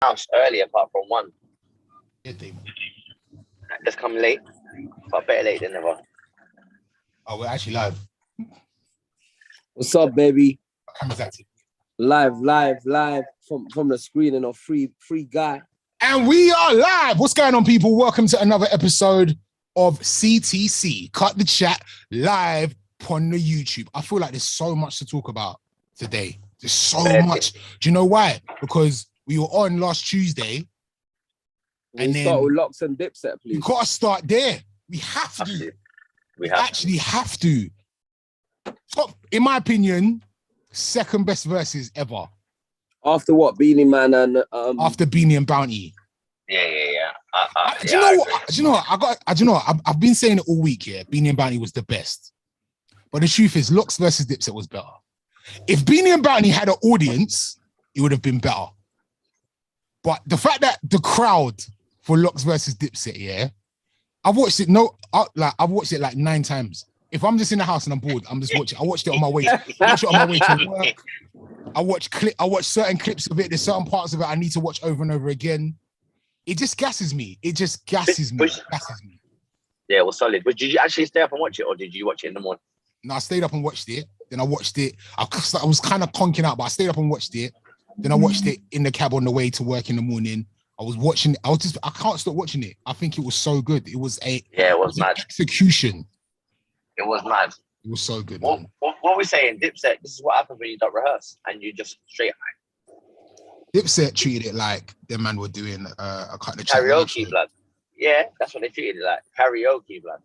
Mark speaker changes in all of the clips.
Speaker 1: house early apart from one.
Speaker 2: Did they?
Speaker 1: Just come late, but better late than never.
Speaker 2: Oh, we're actually live.
Speaker 3: What's up, baby?
Speaker 2: Live
Speaker 3: from the screening of free guy.
Speaker 2: And we are live. What's going on, people? Welcome to another episode of CTC. Cut the Chat live on the YouTube. I feel like there's so much to talk about today. There's so much. Do you know why? Because we were on last Tuesday.
Speaker 3: And then start with Locks and Dipset, please.
Speaker 2: You gotta start there. We have to. We actually have to. Top, in my opinion, second best verses ever.
Speaker 3: After what? Beanie Man and
Speaker 2: after Beanie and Bounty.
Speaker 1: Yeah.
Speaker 2: Do you know what? I've been saying it all week. Yeah, Beanie and Bounty was the best. But the truth is, Locks versus Dipset was better. If Beanie and Bounty had an audience, it would have been better. But the fact that the crowd for Locks versus Dipset, yeah, I've watched it. I've watched it like 9 times. If I'm just in the house and I'm bored, I'm just watching. I watched it on my way. To work. I watch certain clips of it. There's certain parts of it I need to watch over and over again. It just gasses me. Yeah,
Speaker 1: it was solid. But did you actually stay up and watch it, or did you watch it in the morning?
Speaker 2: No, I stayed up and watched it. Then I watched it. I was kind of conking out, but I stayed up and watched it. Then I watched it in the cab on the way to work in the morning. I was watching it. I can't stop watching it. I think it was so good. It was
Speaker 1: mad.
Speaker 2: Execution.
Speaker 1: It was mad.
Speaker 2: It was so good.
Speaker 1: What we're saying, Dipset, this is what happens when you don't rehearse and you just straight high.
Speaker 2: Dipset treated it like their man were doing a kind of
Speaker 1: karaoke, blood. Yeah, that's what they treated it like. Karaoke, blood.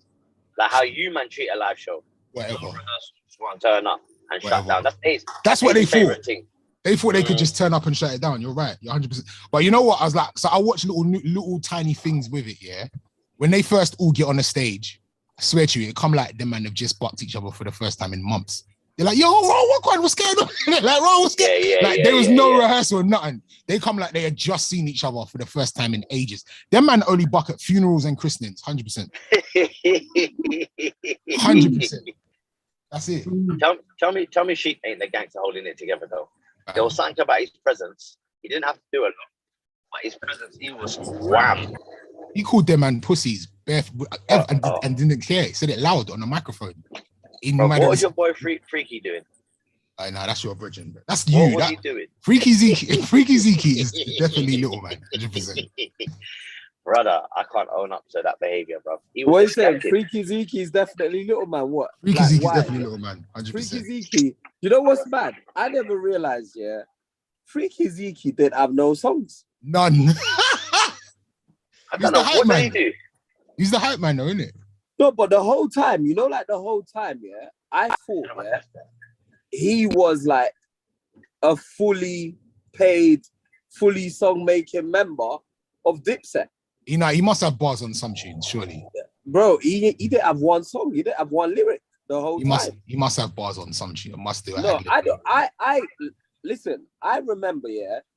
Speaker 1: Like how you man treat a live show.
Speaker 2: Whatever.
Speaker 1: Just want to turn up and shut down.
Speaker 2: That's what they thought.
Speaker 1: Thing.
Speaker 2: They thought they could just turn up and shut it down. You're right. You're 100%. But you know what? I was like, so I watched little tiny things with it, yeah? When they first all get on the stage, I swear to you, it come like them man have just bucked each other for the first time in months. They're like, yo, what's going on? Like, what's going on? There was no rehearsal or nothing. They come like they had just seen each other for the first time in ages. Them man only buck at funerals and christenings, 100%. 100%. That's it.
Speaker 1: Tell me Sheep ain't the gangster holding it together, though. There was something about his presence. He didn't have to do a lot, but his presence, he was wham.
Speaker 2: He called them man pussies and didn't care. He said it loud on the microphone.
Speaker 1: Bro, what was your boy Freaky doing?
Speaker 2: I know that's your virgin. That's you.
Speaker 1: What was he doing?
Speaker 2: Freaky Zeke is definitely little man. 100%.
Speaker 1: Brother, I can't own up to that behavior, bro.
Speaker 3: What are you saying? Freaky Zeke is definitely little man. What?
Speaker 2: Freaky Zeke is definitely little man. 100%.
Speaker 3: Freaky Zeke. You know what's bad? I never realized. Yeah, Freaky Zeke didn't have no songs.
Speaker 2: None.
Speaker 1: I don't know what did he do.
Speaker 2: He's the hype man, though, isn't it?
Speaker 3: No, but the whole time, yeah, I thought he was like a fully paid, fully song-making member of Dipset.
Speaker 2: You know, he must have bars on some tunes, surely.
Speaker 3: Bro, he didn't have one song. He didn't have one lyric the whole time.
Speaker 2: He must have bars on some tune. Must do.
Speaker 3: No, I don't. Listen. I remember,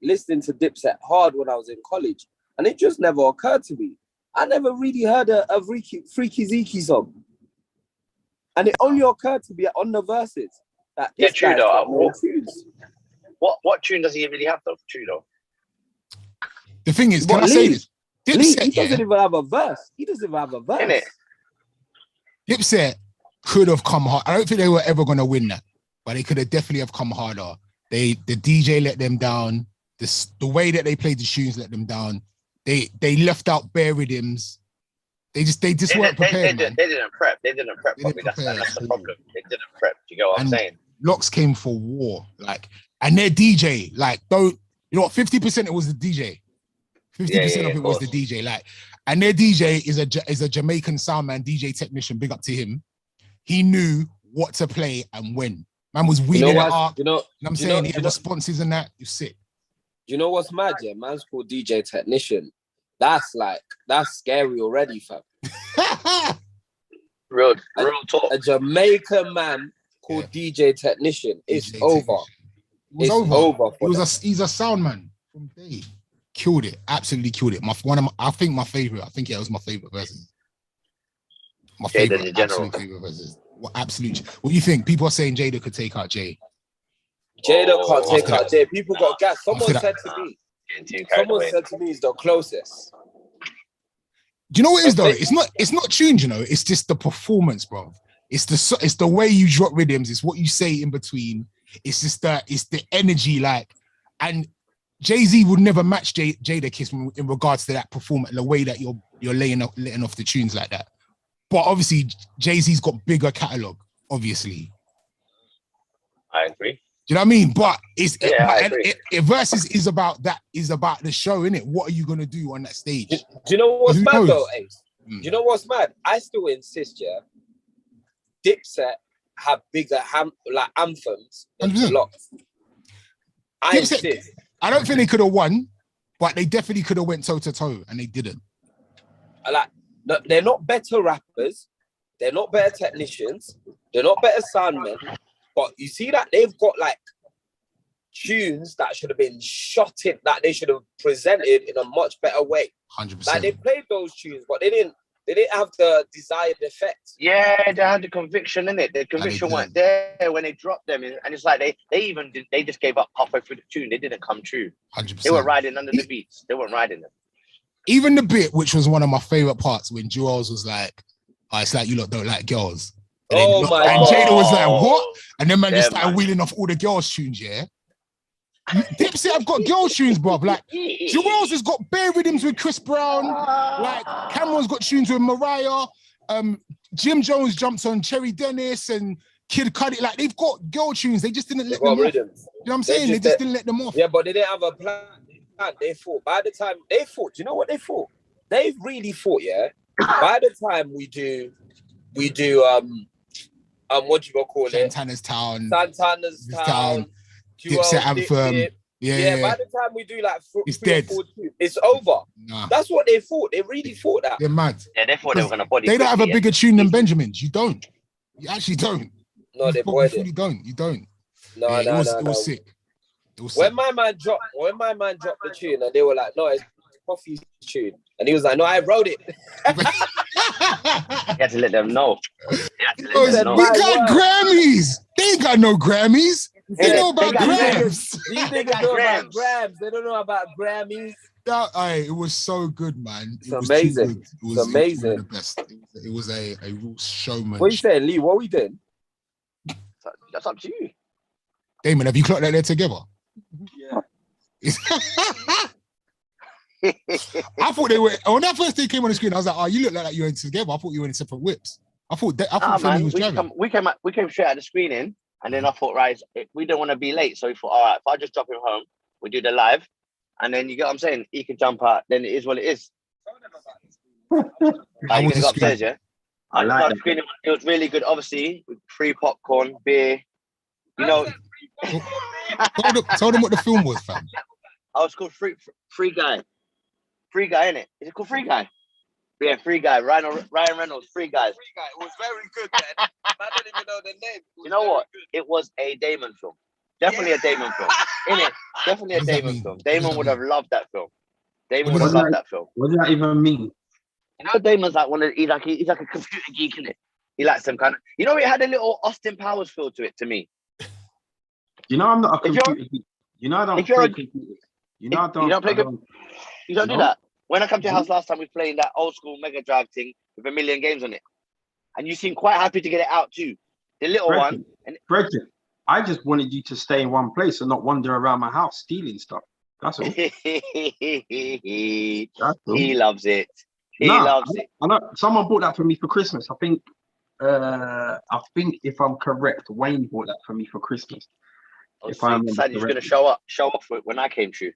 Speaker 3: listening to Dipset hard when I was in college, and it just never occurred to me. I never really heard a Freaky Zeke song, and it only occurred to me on the verses. That
Speaker 1: true though. What tune does he really have though? True though.
Speaker 2: The thing is, can I say this? Dipset,
Speaker 3: he doesn't even have a verse. He doesn't even have a verse.
Speaker 1: Innit?
Speaker 2: Dipset could have come hard. I don't think they were ever going to win that, but they could have definitely have come harder. The DJ let them down. The way that they played the tunes let them down. They left out bare rhythms. They just weren't prepared.
Speaker 1: They didn't prep. That's the problem. They didn't prep. Do you get what I'm saying?
Speaker 2: Locks came for war, and their DJ, don't you know what? 50% it was the DJ. 50% of it was the DJ, and their DJ is a Jamaican sound man, DJ technician. Big up to him. He knew what to play and when. Man was wheeling it up. You know what I'm saying? He had responses and that. You sick.
Speaker 3: You know what's mad? Yeah, man's called DJ technician. That's scary already, fam.
Speaker 1: Real talk.
Speaker 3: A Jamaican man called DJ technician. It's over.
Speaker 2: It's over. He's a sound man from day. Killed it. Absolutely killed it. I think my favorite. I think it was my favorite verses. My favorite. Absolute favorite verses. What do you think? People are saying Jada could take out Jay.
Speaker 3: Jada can't take out Jay. People got gas. Someone said to me,
Speaker 1: Getting too carried
Speaker 3: Someone
Speaker 1: away.
Speaker 3: said to me, "It's the closest."
Speaker 2: Do you know what it is though? It's not tuned, you know. It's just the performance, bro. It's the way you drop rhythms. It's what you say in between. It's just it's the energy, like, and Jay-Z would never match Jadakiss in regards to that performance, the way that you're letting off the tunes like that. But obviously, Jay-Z's got bigger catalog, obviously.
Speaker 1: I agree.
Speaker 2: Do you know what I mean? But Versus is about the show, innit? What are you gonna do on that stage?
Speaker 3: Do you know what's mad though, Ace?
Speaker 2: Mm.
Speaker 3: Do you know what's mad? I still insist, yeah. Dipset have bigger anthems than
Speaker 2: 100%.
Speaker 3: Locks. I insist.
Speaker 2: I don't think they could have won, but they definitely could have went toe to toe, and they didn't.
Speaker 3: They're not better rappers, they're not better technicians, they're not better soundmen, but you see that they've got like tunes that should have been shot in, that they should have presented in a much better way.
Speaker 2: 100%.
Speaker 3: Like they played those tunes, but they didn't have the desired effect.
Speaker 1: Yeah, they had the conviction in it. The conviction weren't there when they dropped them, and it's like they just gave up halfway through the tune. They didn't come true.
Speaker 2: 100%.
Speaker 1: They were riding under the beats. They weren't riding them.
Speaker 2: Even the bit, which was one of my favorite parts, when Juelz was like, "Oh, it's like you lot don't like girls." And
Speaker 3: God.
Speaker 2: Jada was like, "What?" And then just started wheeling off all the girls' tunes. Yeah, Dipset have got girls' tunes, bruv. Like Juelz has got bare rhythms with Chris Brown. Like Cameron's got tunes with Mariah. Jim Jones jumps on Cherry Dennis and Kid Cudi. Like they've got girl tunes. They just didn't let them off. You know what I'm saying? They just didn't let them off.
Speaker 3: Yeah, but they didn't have a plan. They fought. By the time they fought, do you know what they fought? They really fought, yeah. By the time we do what do you gonna call it?
Speaker 2: Santana's Town.
Speaker 3: Dipset
Speaker 2: Anthem. Yeah.
Speaker 3: By the time we do like
Speaker 2: it's dead.
Speaker 3: It's over.
Speaker 2: Nah.
Speaker 3: That's what they fought. They really fought that.
Speaker 2: They're mad.
Speaker 1: Yeah, they thought they were gonna body.
Speaker 2: They don't have a bigger tune than Benjamin's. You don't. You actually don't.
Speaker 3: No, they boyed it.
Speaker 2: You don't. You don't.
Speaker 3: No.
Speaker 2: It was sick.
Speaker 3: When my man dropped the tune, and they were like, "No, it's Coffee's tune," and he was like, "No, I wrote it."
Speaker 1: You had to let them know.
Speaker 2: We got Grammys. They ain't got no Grammys. They know about Grams.
Speaker 3: These niggas know about Grams. They don't know about Grammys.
Speaker 2: It was so good, man.
Speaker 3: It's amazing.
Speaker 2: It was amazing. The best. It was a real showman.
Speaker 3: What you saying, Lee? What we doing?
Speaker 1: That's up to you.
Speaker 2: Damon, have you clocked that there together?
Speaker 3: Yeah.
Speaker 2: I thought they were, when that first day came on the screen, I was like, "Oh, you look like you were together." I thought you were in separate whips. I thought Femi was driving.
Speaker 1: We came straight out of the screening, and then I thought, right, we don't want to be late, so we thought, all right, if I just drop him home, we do the live, and then you get what I'm saying, he can jump out. Then it is what it is.
Speaker 2: I was
Speaker 1: upstairs, yeah. I like the screening. It was really good, obviously, with free popcorn, beer. You know.
Speaker 2: Told them what the film was, fam.
Speaker 1: I was called Free Guy. Free Guy, innit? Is it called Free Guy? Yeah, Free Guy. Ryan Reynolds, Free Guys.
Speaker 3: Free Guy. It was very good, man. I don't even know the name.
Speaker 1: You know what? Good. It was a Damon film. Definitely a Damon film. Innit? Definitely a Damon film. Damon would have loved that film. Damon would have loved that film.
Speaker 4: What does that even mean?
Speaker 1: You know, Damon's like he's like a computer geek, innit? He likes them kind of. You know, it had a little Austin Powers feel to it to me.
Speaker 4: You know, I'm not a computer geek. You know, I don't play computers. You know, I don't.
Speaker 1: You don't do that. When I come to your house last time, we played that old school Mega Drive thing with 1 million games on it, and you seem quite happy to get it out too. The little one.
Speaker 4: Bridget, I just wanted you to stay in one place and not wander around my house stealing stuff. That's all.
Speaker 1: He loves it. He loves it.
Speaker 4: I know. Someone bought that for me for Christmas. I think if I'm correct, Wayne bought that for me for Christmas.
Speaker 1: If I'm decided you're going to show off for it when I came through.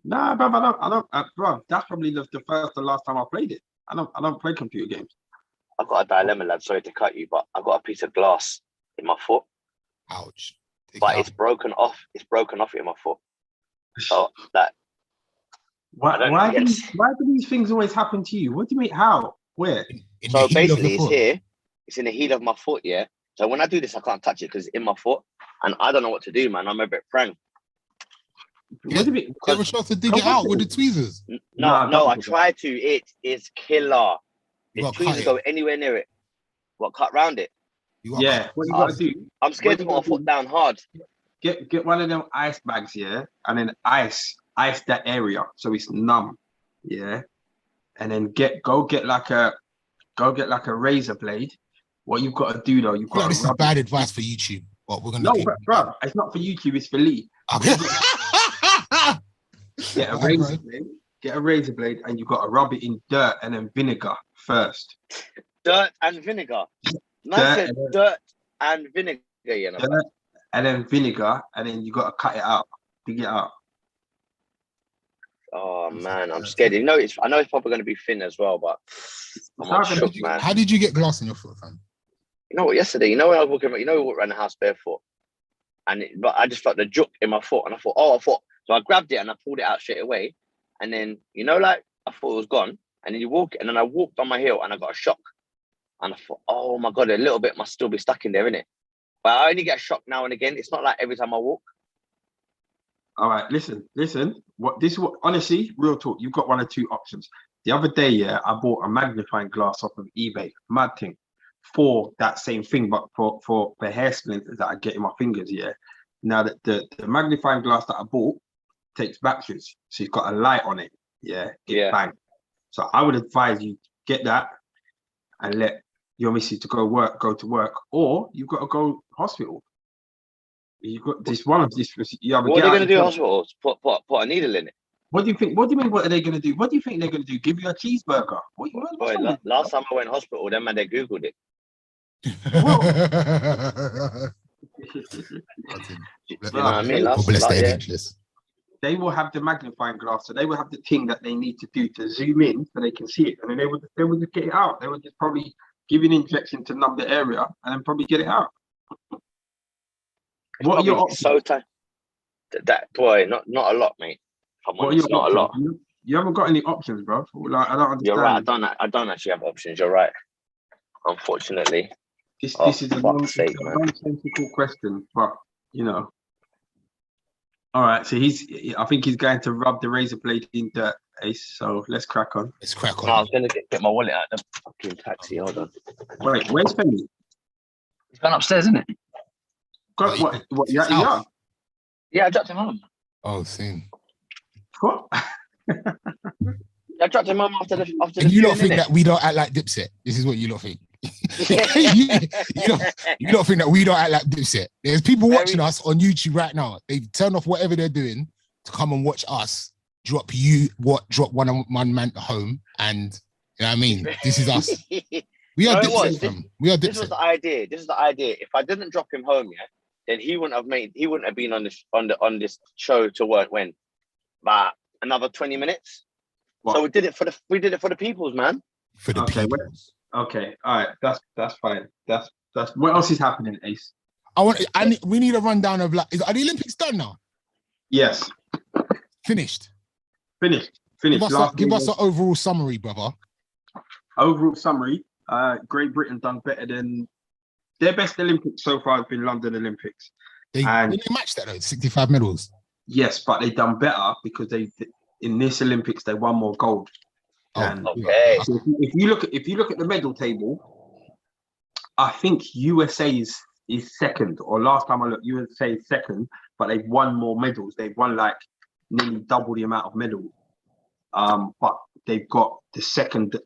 Speaker 4: Nah, bro, I don't, bro. That's probably the first and last time I played it. I don't play computer games.
Speaker 1: I've got a dilemma, lad. Sorry to cut you, but I've got a piece of glass in my foot.
Speaker 2: Ouch!
Speaker 1: But it's broken off. It's broken off in my foot. So that.
Speaker 4: Why do these things always happen to you? What do you mean? How? Where?
Speaker 1: So basically, it's here. It's in the heel of my foot. Yeah. So when I do this, I can't touch it because it's in my foot, and I don't know what to do, man. I'm a bit frank.
Speaker 2: Get a shot to dig it out with the tweezers.
Speaker 1: No, I try to. It is killer. The tweezers go anywhere near it. Cut round it.
Speaker 4: What you gotta do?
Speaker 1: I'm scared to put my foot down hard.
Speaker 4: Get one of them ice bags, yeah, and then ice ice that area so it's numb. Yeah. And then go get like a razor blade. What you've got to do though, you've
Speaker 2: I feel
Speaker 4: got
Speaker 2: like
Speaker 4: to
Speaker 2: this is
Speaker 4: rub
Speaker 2: bad advice for YouTube, but we're gonna
Speaker 4: No,
Speaker 2: keep.
Speaker 4: bro, it's not for YouTube, it's for Lee.
Speaker 2: Okay.
Speaker 4: Get a razor blade. Get a razor blade, and you've got to rub it in dirt and then vinegar first.
Speaker 1: Dirt and vinegar. Dirt and vinegar. You know.
Speaker 4: Dirt and then vinegar, and then you got to cut it out, dig it out.
Speaker 1: Oh man, I'm scared. I know it's probably going to be thin as well, but I'm not shook, man.
Speaker 2: How did you get glass in your foot, fam?
Speaker 1: You know what? Yesterday, when I was walking, we walked around the house barefoot, but I just felt the juk in my foot, and I thought, so I grabbed it and I pulled it out straight away, and then like I thought it was gone, and then you walk, and then I walked on my heel and I got a shock, and I thought, oh my god, a little bit must still be stuck in there, innit? But I only get a shock now and again. It's not like every time I walk.
Speaker 4: All right, listen. Honestly, real talk. You've got one or two options. The other day, yeah, I bought a magnifying glass off of eBay, mad thing, for that same thing, but for the hair splinters that I get in my fingers. Yeah. Now that the magnifying glass that I bought takes batteries, so it's got a light on it. Yeah. Bang. So I would advise you get that and let your missus to go to work, or you've got to go hospital. You've got this one of this. You have
Speaker 1: what are they going to do in hospital? Put a needle in it.
Speaker 4: What do you think? What do you mean? What are they going to do? What do you think they're going to do? Give you a cheeseburger?
Speaker 1: Last time I went hospital, them man, they googled it.
Speaker 2: You know what I mean?
Speaker 4: They will have the magnifying glass, so they will have the thing that they need to do to zoom in so they can see it, and then they would just get it out. They would just probably give an injection to numb the area and then probably get it out. What are your options?
Speaker 1: So tight. That boy, not a lot, mate. Not a lot.
Speaker 4: You haven't got any options, bro. Like, I don't understand.
Speaker 1: You're right. I don't actually have options. You're right. Unfortunately.
Speaker 4: This is a nonsensical question, but All right, so I think he's going to rub the razor blade in dirt, Ace. So let's crack on.
Speaker 2: No,
Speaker 1: I was gonna get my wallet out of the fucking taxi. Hold on.
Speaker 4: Wait, where's Femi?
Speaker 1: He's gone upstairs, isn't it?
Speaker 4: What? Yeah.
Speaker 1: Yeah, I dropped him home.
Speaker 2: Oh, same.
Speaker 4: What?
Speaker 1: I dropped him home after the.
Speaker 2: And you don't think that we don't act like Dipset? This is what you don't think. you don't think that we don't act like Dipset? There's people watching us on YouTube right now. They've turned off whatever they're doing to come and watch us drop one man home, and you know what I mean. This is us. We are Dipset. We are Dipset.
Speaker 1: This was the idea. If I didn't drop him home, then he wouldn't have been on this show to work when about another 20 minutes. What? So we did it for the peoples, man.
Speaker 2: For the peoples.
Speaker 4: Okay, all right, that's fine. That's what else is happening, Ace?
Speaker 2: We need a rundown of are the Olympics done now?
Speaker 4: Yes.
Speaker 2: Finished.
Speaker 4: Give
Speaker 2: us an overall summary, brother.
Speaker 4: Overall summary. Great Britain done better than their best Olympics so far has been London Olympics.
Speaker 2: They matched that though, 65 medals.
Speaker 4: Yes, but they done better because in this Olympics they won more gold.
Speaker 1: Okay.
Speaker 4: So if you look at the medal table, I think USA is second, or last time I looked, USA is second, but they've won more medals. They've won like nearly double the amount of medals. But they've got the second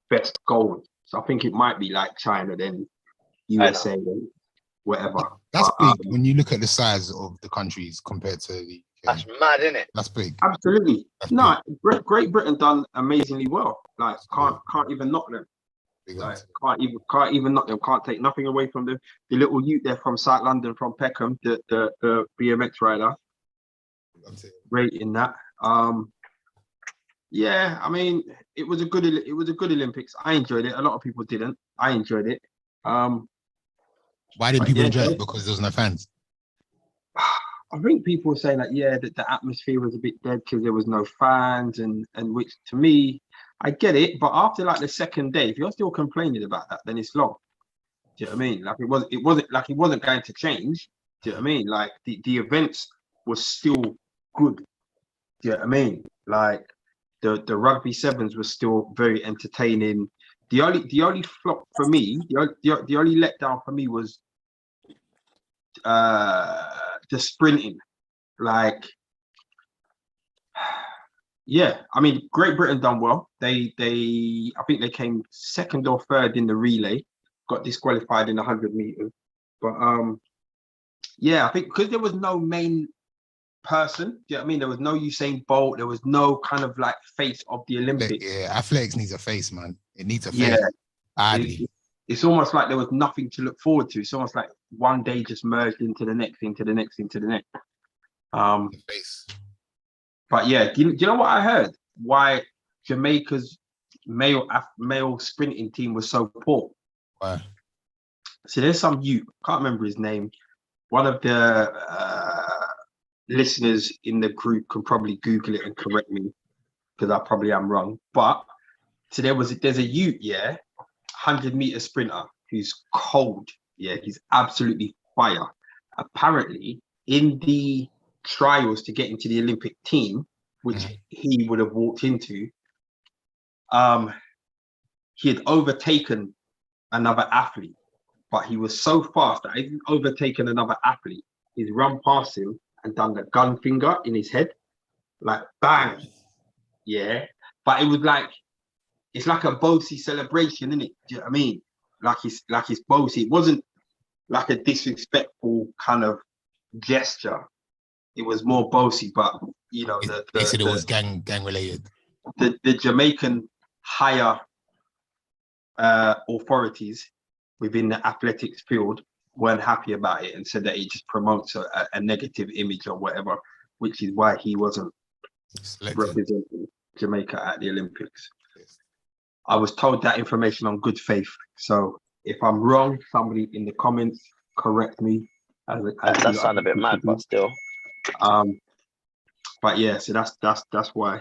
Speaker 4: best gold. So I think it might be like China, then USA, then whatever.
Speaker 2: That's big when you look at the size of the countries compared to the.
Speaker 1: That's mad, isn't it?
Speaker 2: That's big.
Speaker 4: Absolutely. Great Britain done amazingly well. Like can't even knock them. Like, can't even knock them. Can't take nothing away from them. The little youth there from South London, from Peckham, the BMX rider. Great in that. Yeah, I mean, it was a good Olympics. I enjoyed it. A lot of people didn't. I enjoyed it.
Speaker 2: Why didn't people enjoy it? Because there was no fans.
Speaker 4: I think people were saying that the atmosphere was a bit dead because there was no fans, and which to me, I get it. But after like the second day, if you're still complaining about that, then it's long. Do you know what I mean? Like it wasn't going to change. Do you know what I mean? Like the events were still good. Do you know what I mean? Like the rugby sevens was still very entertaining. The only flop for me, the only letdown for me was the sprinting. Like Yeah, I mean, Great Britain done well. I think they came second or third in the relay, got disqualified in the 100 meters. But yeah, I think because there was no main person, do you know what I mean? There was no Usain Bolt, there was no kind of like face of the Olympics.
Speaker 2: Yeah, athletics needs a face, man. It needs a
Speaker 4: Yeah,
Speaker 2: face. Hardly.
Speaker 4: it's almost like there was nothing to look forward to. It's almost like one day just merged into the next, into the next, into the next.
Speaker 2: Face.
Speaker 4: But yeah, do you know what I heard? Why Jamaica's male sprinting team was so poor?
Speaker 2: Why?
Speaker 4: So there's some youth, can't remember his name. One of the listeners in the group can probably Google it and correct me because I probably am wrong. But so there's a youth, 100-meter sprinter who's cold. Yeah, he's absolutely fire. Apparently, in the trials to get into the Olympic team, which he would have walked into, he had overtaken another athlete, but he was so fast that he hadn't overtaken another athlete. He's run past him and done the gun finger in his head, like bang. Yeah, but it was like, it's like a bossy celebration, isn't it? Do you know what I mean? Like it's bossy. It wasn't like a disrespectful kind of gesture. It was more bossy, but you know,
Speaker 2: They said it was gang related.
Speaker 4: The Jamaican higher authorities within the athletics field weren't happy about it and said that it just promotes a negative image or whatever, which is why he wasn't representing Jamaica at the Olympics. I was told that information on good faith. So if I'm wrong, somebody in the comments correct me.
Speaker 1: That sounds a bit mad, but still.
Speaker 4: But yeah, so that's why.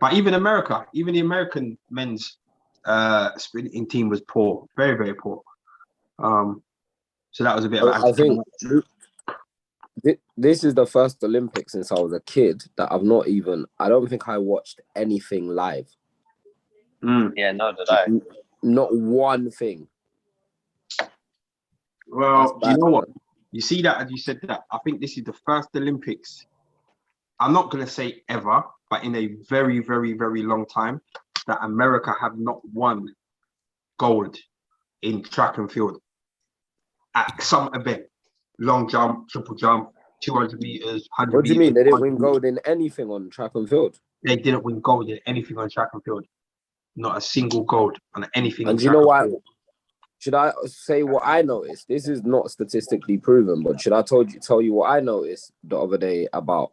Speaker 4: But even the American men's sprinting team was poor, very, very poor. So that was a bit of
Speaker 3: I think this is the first Olympics since I was a kid that I don't think I watched anything live.
Speaker 1: Yeah, no, did I?
Speaker 3: Not one thing.
Speaker 4: Well, you know what? You see that, as you said that, I think this is the first Olympics, I'm not going to say ever, but in a very, very, very long time, that America have not won gold in track and field at some event. Long jump, triple jump, 200 meters, 100
Speaker 3: What do you
Speaker 4: meters,
Speaker 3: mean? They didn't win gold in anything on track and field?
Speaker 4: They didn't win gold in anything on track and field. Not a single gold on anything.
Speaker 3: And do you know why? Should I say what I noticed? This is not statistically proven, but should I tell you what I noticed the other day about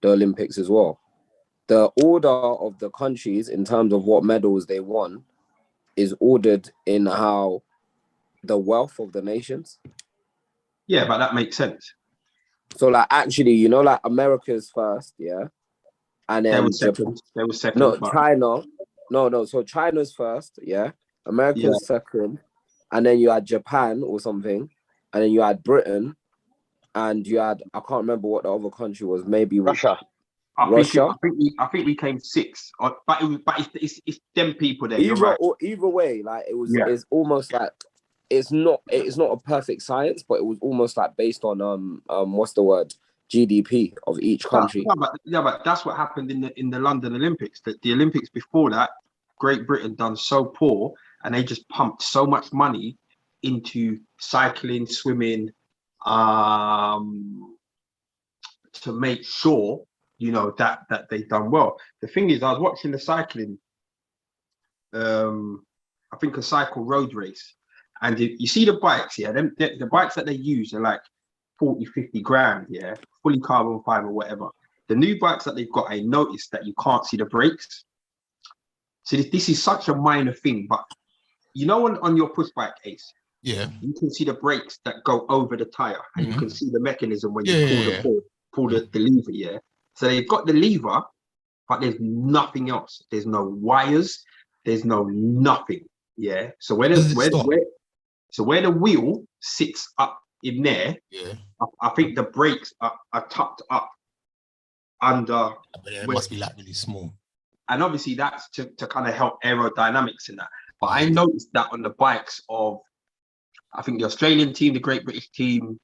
Speaker 3: the Olympics as well? The order of the countries in terms of what medals they won is ordered in how the wealth of the nations.
Speaker 4: Yeah, but that makes sense.
Speaker 3: So like actually, you know, like America's first, yeah? And then
Speaker 4: They were second.
Speaker 3: No,
Speaker 4: but...
Speaker 3: China. No. So China's first, yeah. America's second. And then you had Japan or something. And then you had Britain. And you had, I can't remember what the other country was, maybe
Speaker 1: Russia.
Speaker 3: I
Speaker 4: think we came sixth. But it's them people there.
Speaker 3: Either way, like it's almost like it's not a perfect science, but it was almost like based on what's the word? GDP of each country.
Speaker 4: But that's what happened in the London Olympics. The Olympics before that, Great Britain done so poor, and they just pumped so much money into cycling, swimming, to make sure, you know, that they done well. The thing is, I was watching the cycling, I think a cycle road race, and you see the bikes, the bikes that they use are like 40, 50 grand, fully carbon fiber, whatever. The new bikes that they've got, I noticed that you can't see the brakes. So this is such a minor thing, but you know, on your push bike, Ace, you can see the brakes that go over the tire, and you can see the mechanism when you pull the lever, So they've got the lever, but there's nothing else. There's no wires, there's no nothing, So where the wheel sits up in there, I think the brakes are tucked up under.
Speaker 2: But it must be like really small.
Speaker 4: And obviously that's to kind of help aerodynamics in that. But I noticed that on the bikes of, I think the Australian team, the Great British team,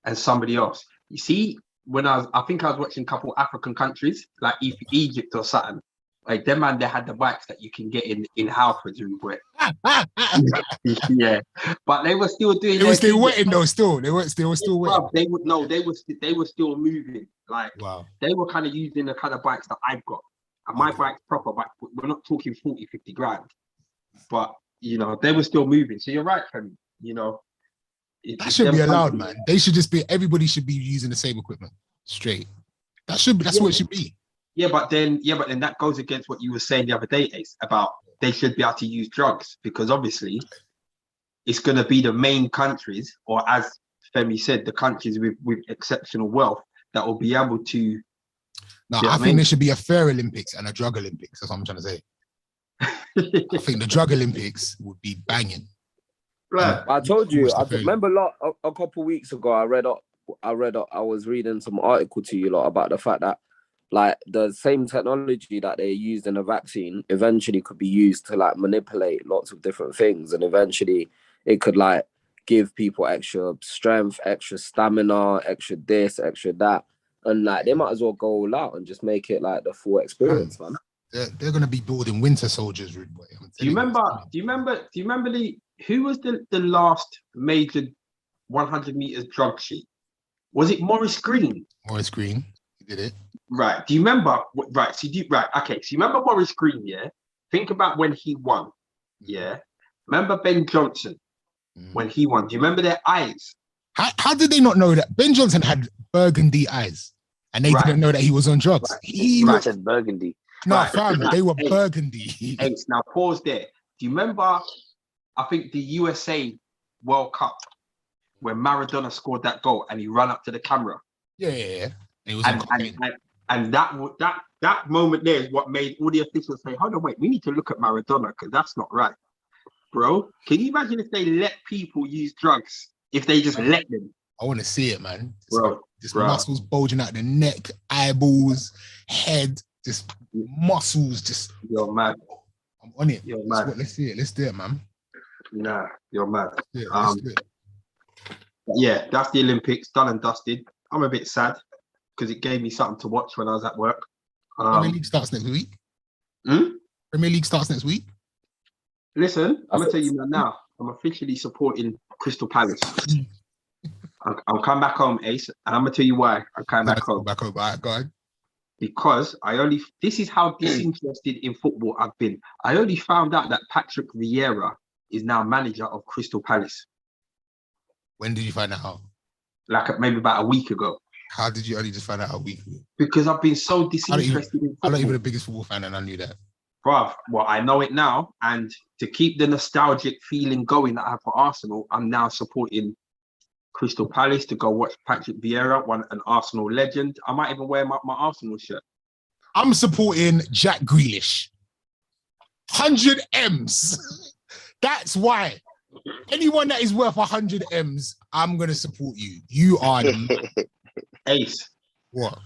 Speaker 4: and somebody else. You see, when I think I was watching a couple African countries, like Egypt or something, Like them man, they had the bikes that you can get in Halfords, boy. Yeah, but they were still doing.
Speaker 2: They were still wetting though. Still, they were still wetting.
Speaker 4: They would no, they were still moving. Like
Speaker 2: Wow.
Speaker 4: they were kind of using the kind of bikes that I've got, and my bike's proper. But we're not talking 40, 50 grand. But you know, they were still moving. So you're right, Femi. You know,
Speaker 2: that should be allowed, man. They should just be. Everybody should be using the same equipment. Straight. That's what it should be.
Speaker 4: Yeah, but then that goes against what you were saying the other day, Ace, about they should be able to use drugs, because obviously it's going to be the main countries, or as Femi said, the countries with exceptional wealth that will be able to.
Speaker 2: No, I think there should be a fair Olympics and a drug Olympics. That's what I'm trying to say. I think the drug Olympics would be banging.
Speaker 4: Right.
Speaker 3: I told you. I remember a couple of weeks ago. I was reading some article to you lot about the fact that, like, the same technology that they used in a vaccine eventually could be used to like manipulate lots of different things, and eventually it could like give people extra strength, extra stamina, extra this, extra that, and like they might as well go all out and just make it like the full experience, man.
Speaker 2: They're gonna be building winter soldiers, rude boy.
Speaker 4: Do you remember who was the last major 100 meters drug sheet? Was it Maurice Green?
Speaker 2: Maurice Green, he did it.
Speaker 4: Right. Do you remember? Right. So okay. So you remember Maurice Green? Yeah. Think about when he won. Yeah. Remember Ben Johnson when he won? Do you remember their eyes?
Speaker 2: How did they not know that Ben Johnson had burgundy eyes and they didn't know that he was on drugs?
Speaker 1: Right.
Speaker 2: He
Speaker 1: said burgundy.
Speaker 2: No, fam, they were burgundy.
Speaker 4: Now pause there. Do you remember? I think the USA World Cup when Maradona scored that goal and he ran up to the camera.
Speaker 2: Yeah. It was
Speaker 4: and that moment there is what made all the officials say, hold on, wait, we need to look at Maradona because that's not right. Bro, can you imagine if they let people use drugs? If they just let them?
Speaker 2: I want to see it, man. Just
Speaker 4: bro.
Speaker 2: Muscles bulging out the neck, eyeballs, head, just muscles, just...
Speaker 4: You're mad.
Speaker 2: I'm on it.
Speaker 4: You're mad.
Speaker 2: Let's see it. Let's do it, man.
Speaker 4: Nah, you're mad.
Speaker 2: Let's do it.
Speaker 4: Yeah, that's the Olympics, done and dusted. I'm a bit sad because it gave me something to watch when I was at work.
Speaker 2: Premier League starts next week. Premier League starts next week.
Speaker 4: Listen, I'm gonna tell you now. I'm officially supporting Crystal Palace. I'm coming back home, Ace, and I'm gonna tell you why I'm coming back home.
Speaker 2: Back home, all right, go ahead.
Speaker 4: Because this is how disinterested in football I've been. I only found out that Patrick Vieira is now manager of Crystal Palace.
Speaker 2: When did you find that out?
Speaker 4: Like maybe about a week ago.
Speaker 2: How did you only just find out a week ago?
Speaker 4: Because I've been so disinterested in football.
Speaker 2: I'm not even the biggest football fan and I knew that.
Speaker 4: Bruv, well, I know it now. And to keep the nostalgic feeling going that I have for Arsenal, I'm now supporting Crystal Palace to go watch Patrick Vieira, an Arsenal legend. I might even wear my Arsenal shirt.
Speaker 2: I'm supporting Jack Grealish. 100 M's. That's why. Anyone that is worth 100 M's, I'm going to support you. You are the
Speaker 4: Ace.
Speaker 2: What?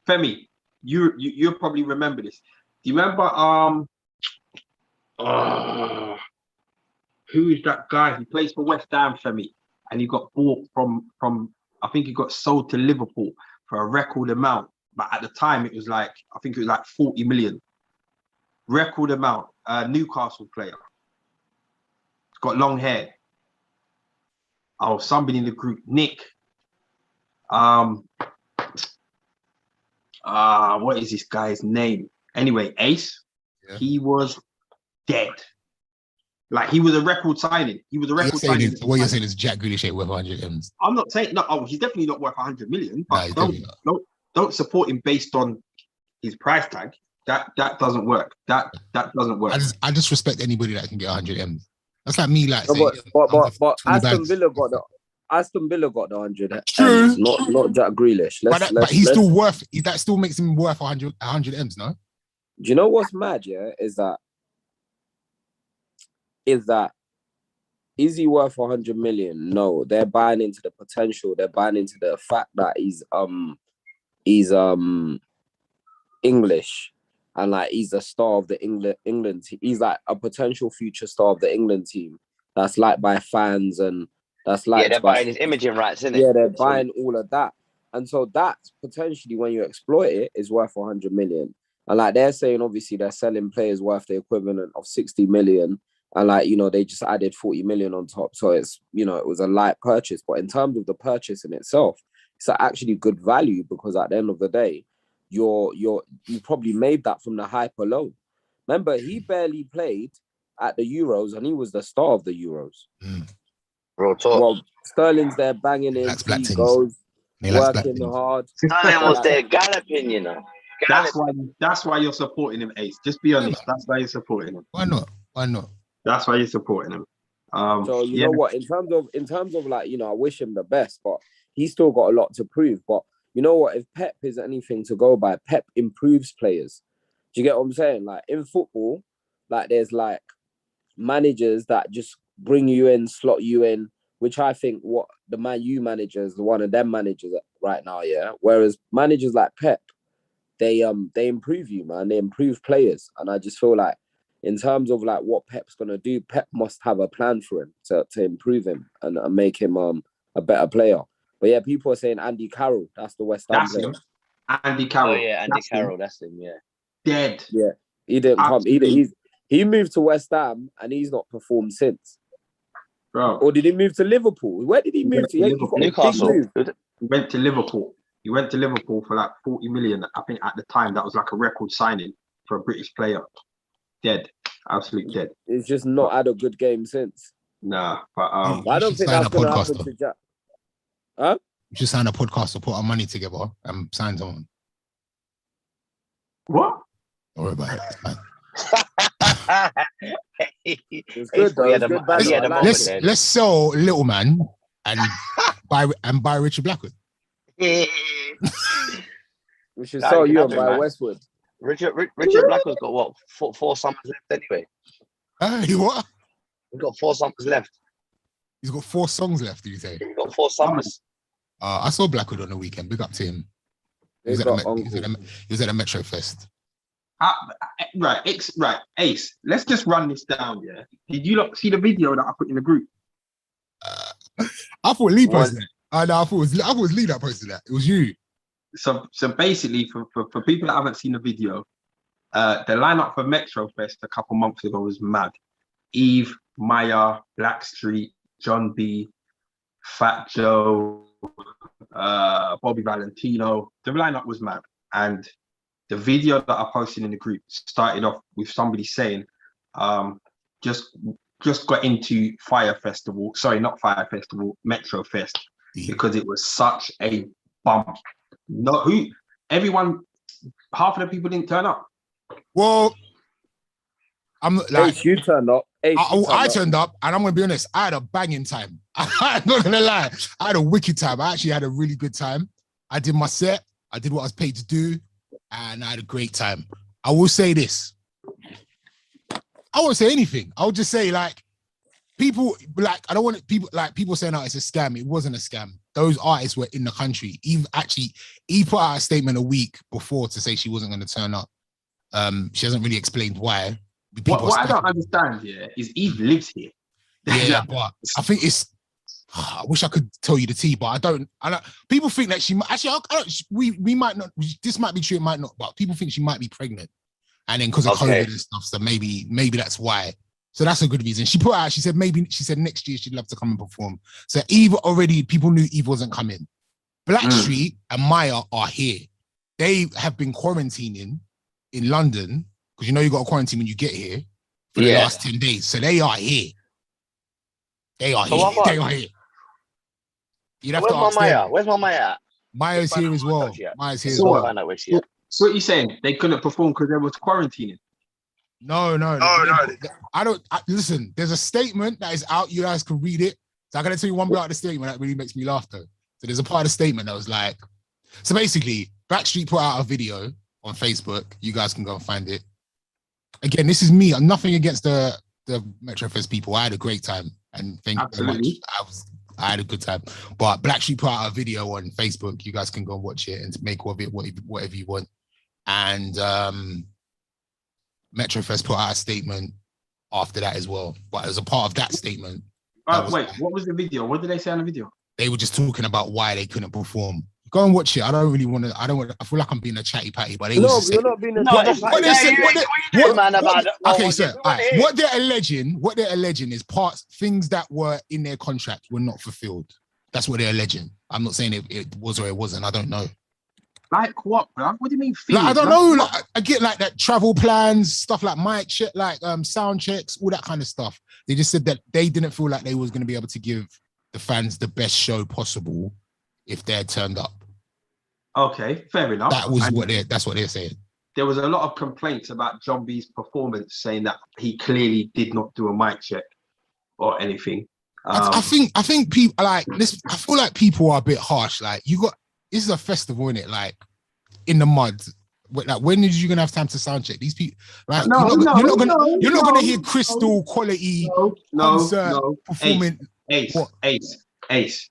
Speaker 4: Femi, you'll probably remember this. Do you remember who is that guy? He plays for West Ham, Femi, and he got bought from I think he got sold to Liverpool for a record amount. But at the time it was like, I think it was like 40 million. Record amount, Newcastle player. Got long hair. Oh, somebody in the group, Nick. What is this guy's name? Anyway, Ace. Yeah. He was dead. Like he was a record signing. He was a record signing.
Speaker 2: What you're saying is Jack Grealish ain't worth 100 M's.
Speaker 4: I'm not saying no. Oh, he's definitely not worth 100 million. But
Speaker 2: don't
Speaker 4: support him based on his price tag. That doesn't work. That doesn't work.
Speaker 2: I just respect anybody that can get 100 M's. That's like me, like.
Speaker 3: No, but Aston Villa got the 100.
Speaker 2: True.
Speaker 3: Not Jack Grealish.
Speaker 2: But he's still worth. That still makes him worth 100 M's, no?
Speaker 3: Do you know what's mad? Yeah, is he worth 100 million? No, they're buying into the potential. They're buying into the fact that he's English. And like he's the star of the England team. He's like a potential future star of the England team. That's liked by fans and that's like
Speaker 1: they're buying his imaging rights, isn't it?
Speaker 3: Yeah, they're buying all of that. And so that's potentially when you exploit it is worth 100 million. And like they're saying, obviously they're selling players worth the equivalent of 60 million. And like, you know, they just added 40 million on top. So it's, you know, it was a light purchase. But in terms of the purchase in itself, it's actually good value because at the end of the day, you probably made that from the hype alone. Remember, he barely played at the Euros and he was the star of the Euros.
Speaker 1: Real talk.
Speaker 3: Well, Sterling's there banging in,
Speaker 2: Likes black
Speaker 3: 3
Speaker 2: things.
Speaker 3: goals,
Speaker 2: He likes black
Speaker 3: working
Speaker 2: things.
Speaker 3: hard.
Speaker 1: Sterling was there galloping, you know.
Speaker 4: That's why you're supporting him, Ace. Just be honest. That's why you're supporting him.
Speaker 2: Why not? Why not?
Speaker 4: That's why you're supporting him.
Speaker 3: So you know what? In terms of like, you know, I wish him the best, but he's still got a lot to prove. But you know what? If Pep is anything to go by, Pep improves players. Do you get what I'm saying? Like in football, like there's like managers that just bring you in, slot you in, which I think what the Man U managers, one of them managers right now, yeah. Whereas managers like Pep, they improve you, man. They improve players, and I just feel like in terms of like what Pep's gonna do, Pep must have a plan for him to improve him and make him a better player. But yeah, people are saying Andy Carroll, that's the West Ham
Speaker 4: That's
Speaker 3: player.
Speaker 4: him. Andy Carroll.
Speaker 1: Oh yeah, Andy Carroll, that's him. Yeah.
Speaker 4: Dead.
Speaker 3: Yeah, he didn't
Speaker 4: Absolutely.
Speaker 3: come. He moved to West Ham and he's not performed since.
Speaker 4: Bro.
Speaker 3: Or did he move to Liverpool? Where did he move to? Yeah, he's got a big
Speaker 1: Newcastle.
Speaker 3: move.
Speaker 4: He went to Liverpool. He went to Liverpool for like 40 million. I think at the time that was like a record signing for a British player. Dead. Absolute dead.
Speaker 3: He's just not had a good game since.
Speaker 4: Nah, but
Speaker 3: I don't think that's going to happen to Jack. Huh?
Speaker 2: We should sign a podcast or put our money together and sign someone.
Speaker 4: what?
Speaker 2: Don't worry about it.
Speaker 3: It's good though. It's good value.
Speaker 2: Let's sell Little Man and buy Richard Blackwood.
Speaker 3: We should sell you and buy Westwood.
Speaker 1: Richard Blackwood's got what? Four summers left anyway.
Speaker 2: What?
Speaker 1: He's got 4 summers left.
Speaker 2: He's got 4 songs left, did you say?
Speaker 1: He's got 4 summers.
Speaker 2: I saw Blackwood on the weekend. Big up to him. He was at the Metrofest.
Speaker 4: Right, Ace. Let's just run this down. Yeah. Did you see the video that I put in the group?
Speaker 2: I thought Lee posted it. No, I thought it was Lee that posted that. It was you.
Speaker 4: So basically, for people that haven't seen the video, the lineup for Metrofest a couple months ago was mad. Eve, Maya, Blackstreet, John B, Fat Joe, Bobby Valentino. The lineup was mad. And the video that I posted in the group started off with somebody saying, just got into Fire Festival. Sorry, not Fire Festival, Metrofest, because it was such a bump. Half of the people didn't turn up.
Speaker 2: Well, I'm like,
Speaker 3: you turned up.
Speaker 2: I turned up, and I'm gonna be honest. I had a banging time. I'm not gonna lie. I had a wicked time. I actually had a really good time. I did my set. I did what I was paid to do, and I had a great time. I will say this. I won't say anything. I'll just say like people like I don't want people saying it's a scam. It wasn't a scam. Those artists were in the country. Eve put out a statement a week before to say she wasn't going to turn up. She hasn't really explained why.
Speaker 4: What I don't understand here is Eve lives here.
Speaker 2: Yeah, but I think it's. I wish I could tell you the tea, but I don't. People think that she actually. We might not. This might be true. It might not. But people think she might be pregnant, and then because of COVID and stuff, so maybe that's why. So that's a good reason. She put out. She said next year she'd love to come and perform. So Eve already. People knew Eve wasn't coming. Blackstreet and Maya are here. They have been quarantining in London. Because you got to quarantine when you get here for the last 10 days. So they are here. They are here. You'd have to ask them.
Speaker 1: Where's my Maya?
Speaker 2: Maya's here as well. Maya's here as
Speaker 4: So
Speaker 2: well.
Speaker 4: what are you saying? They couldn't perform because they was quarantining?
Speaker 2: No. I don't. Listen, there's a statement that is out. You guys can read it. So I'm going to tell you one bit out of the statement that really makes me laugh though. So there's a part of the statement that was like, so basically, Backstreet put out a video on Facebook. You guys can go and find it. Again, this is me. I'm nothing against the Metrofest people. I had a great time, and thank you very much. I had a good time. But Blackstreet put out a video on Facebook. You guys can go and watch it and make of it whatever you want. And Metrofest put out a statement after that as well. But as a part of that statement,
Speaker 4: What was the video? What did they say on the video?
Speaker 2: They were just talking about why they couldn't perform. Go and watch it. I don't really want to. I don't want. I feel like I'm being a chatty patty, but they
Speaker 3: No,
Speaker 2: was
Speaker 3: you're not being a
Speaker 1: No,
Speaker 2: what,
Speaker 1: that's
Speaker 2: what they
Speaker 1: yeah,
Speaker 2: said.
Speaker 1: yeah,
Speaker 2: What
Speaker 1: yeah,
Speaker 2: they,
Speaker 1: what you
Speaker 2: what,
Speaker 1: did, man, about
Speaker 2: what,
Speaker 1: it. Well,
Speaker 2: okay,
Speaker 1: we
Speaker 2: sir.
Speaker 1: wanna
Speaker 2: Alright,
Speaker 1: hear it.
Speaker 2: what they're alleging is things that were in their contract were not fulfilled. That's what they're alleging. I'm not saying it was or it wasn't. I don't know.
Speaker 4: Like what, bro? What do you mean
Speaker 2: Like, I
Speaker 4: things?
Speaker 2: don't
Speaker 4: Like,
Speaker 2: know.
Speaker 4: what?
Speaker 2: Like, I get like that travel plans, stuff like mic check, like sound checks, all that kind of stuff. They just said that they didn't feel like they was going to be able to give the fans the best show possible if they had turned up.
Speaker 4: Okay, fair enough.
Speaker 2: That was
Speaker 4: And
Speaker 2: that's what they're saying.
Speaker 4: there was a lot of complaints about John B's performance, saying that he clearly did not do a mic check or anything.
Speaker 2: I think people like this. I feel like people are a bit harsh. Like this is a festival, isn't it? Like in the mud. Like when is you gonna have time to sound check these people? Like you're not gonna hear crystal quality concert performing.
Speaker 4: Ace.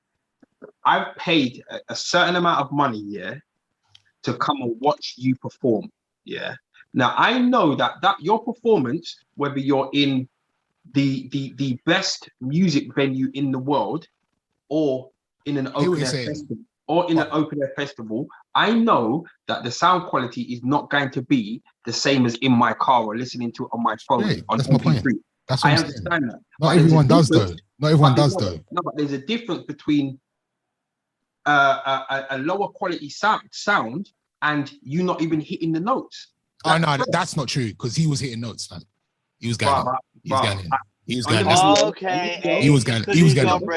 Speaker 4: I've paid a certain amount of money, to come and watch you perform. Yeah. Now I know that your performance, whether you're in the best music venue in the world or in an open air festival, I know that the sound quality is not going to be the same as in my car or listening to it on my phone.
Speaker 2: Yeah,
Speaker 4: on
Speaker 2: that's my
Speaker 4: MP3.
Speaker 2: point. That's what
Speaker 4: I
Speaker 2: I'm
Speaker 4: understand
Speaker 2: saying.
Speaker 4: that.
Speaker 2: Not everyone does though. Not everyone does though.
Speaker 4: No, but there's a difference between a lower quality sound and you not even hitting the notes.
Speaker 2: Oh no, that's not true because he was hitting notes, man. He was going in. He was going in. He was going in.
Speaker 1: Okay.
Speaker 2: He was going in. He was going in.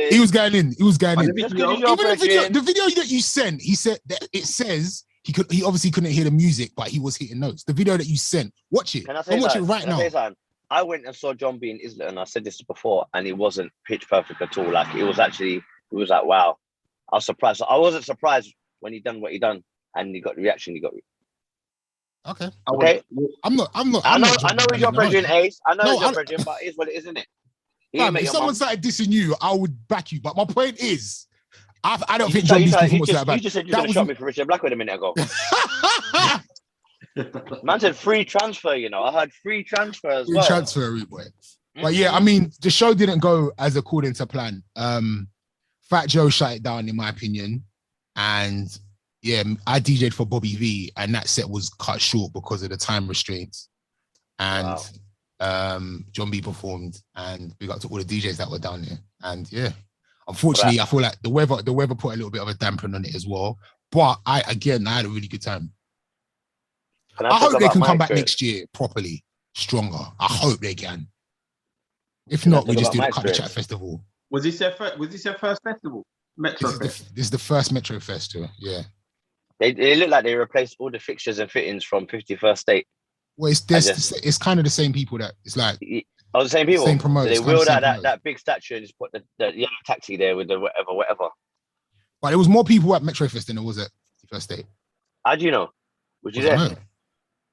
Speaker 2: He was going in. He was going in. Even the video that you sent, he said that it says he obviously couldn't hear the music, but he was hitting notes. The video that you sent, watch it.
Speaker 1: Can I say
Speaker 2: Go watch it right now.
Speaker 1: I went and saw John B in Islington, and I said this before, and it wasn't pitch perfect at all. Like it was like, wow. I was surprised. I wasn't surprised when he done what he done, and he got the reaction he got.
Speaker 2: Okay.
Speaker 1: I'm not. I know he's your brethren, Ace. I know he's your brethren, but it is what it is, isn't it?
Speaker 2: If someone started dissing you, I would back you. But my point is, I don't think John B's performance was that bad.
Speaker 1: You just said you were going to shot me for Richard Blackwood a minute ago. Man said free transfer, I heard free transfer as well.
Speaker 2: Free transfer, boy. But yeah, I mean, the show didn't go as according to plan. Fat Joe shut it down, in my opinion. And yeah, I DJ'd for Bobby V, and that set was cut short because of the time restraints. And John B performed, and we got to all the DJs that were down there. And yeah, unfortunately, I feel like the weather put a little bit of a damper on it as well. But I had a really good time. I hope they can come back next year properly, stronger. I hope they can. If not, we just do the Cut the Chat Festival.
Speaker 4: Was this their first festival? Metrofest.
Speaker 2: This is the first Metrofest tour. Yeah.
Speaker 1: They look like they replaced all the fixtures and fittings from 51st State.
Speaker 2: Well, it's kind of the same people that it's like.
Speaker 1: Oh, the same people.
Speaker 2: Same promoters.
Speaker 1: So they wheeled out that big statue and just put the yellow taxi there with the whatever.
Speaker 2: But there was more people at Metrofest than there was at 51st State.
Speaker 1: How do you know? Was you there?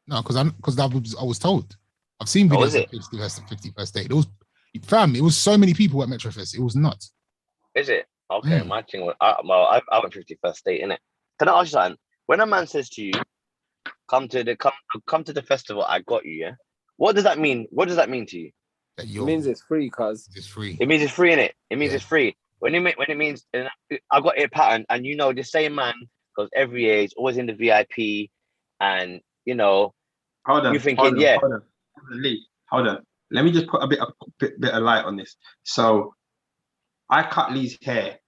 Speaker 2: No, because I was told. I've seen videos of 51st State. It was so many people at Metrofest. It was nuts.
Speaker 1: Is it? Okay, my thing was I went 51st State, innit? Can I ask you something? When a man says to you, come to the festival, I got you, yeah? What does that mean? What does that mean to you?
Speaker 3: It means it's free, cuz.
Speaker 2: It's free.
Speaker 1: It means it's free, innit? It means it's free. When it means I got it pattern, and the same man, because every year he's always in the VIP, and hold
Speaker 4: on,
Speaker 1: you're thinking,
Speaker 4: hold on. Let me just put a bit of light on this. So I cut Lee's hair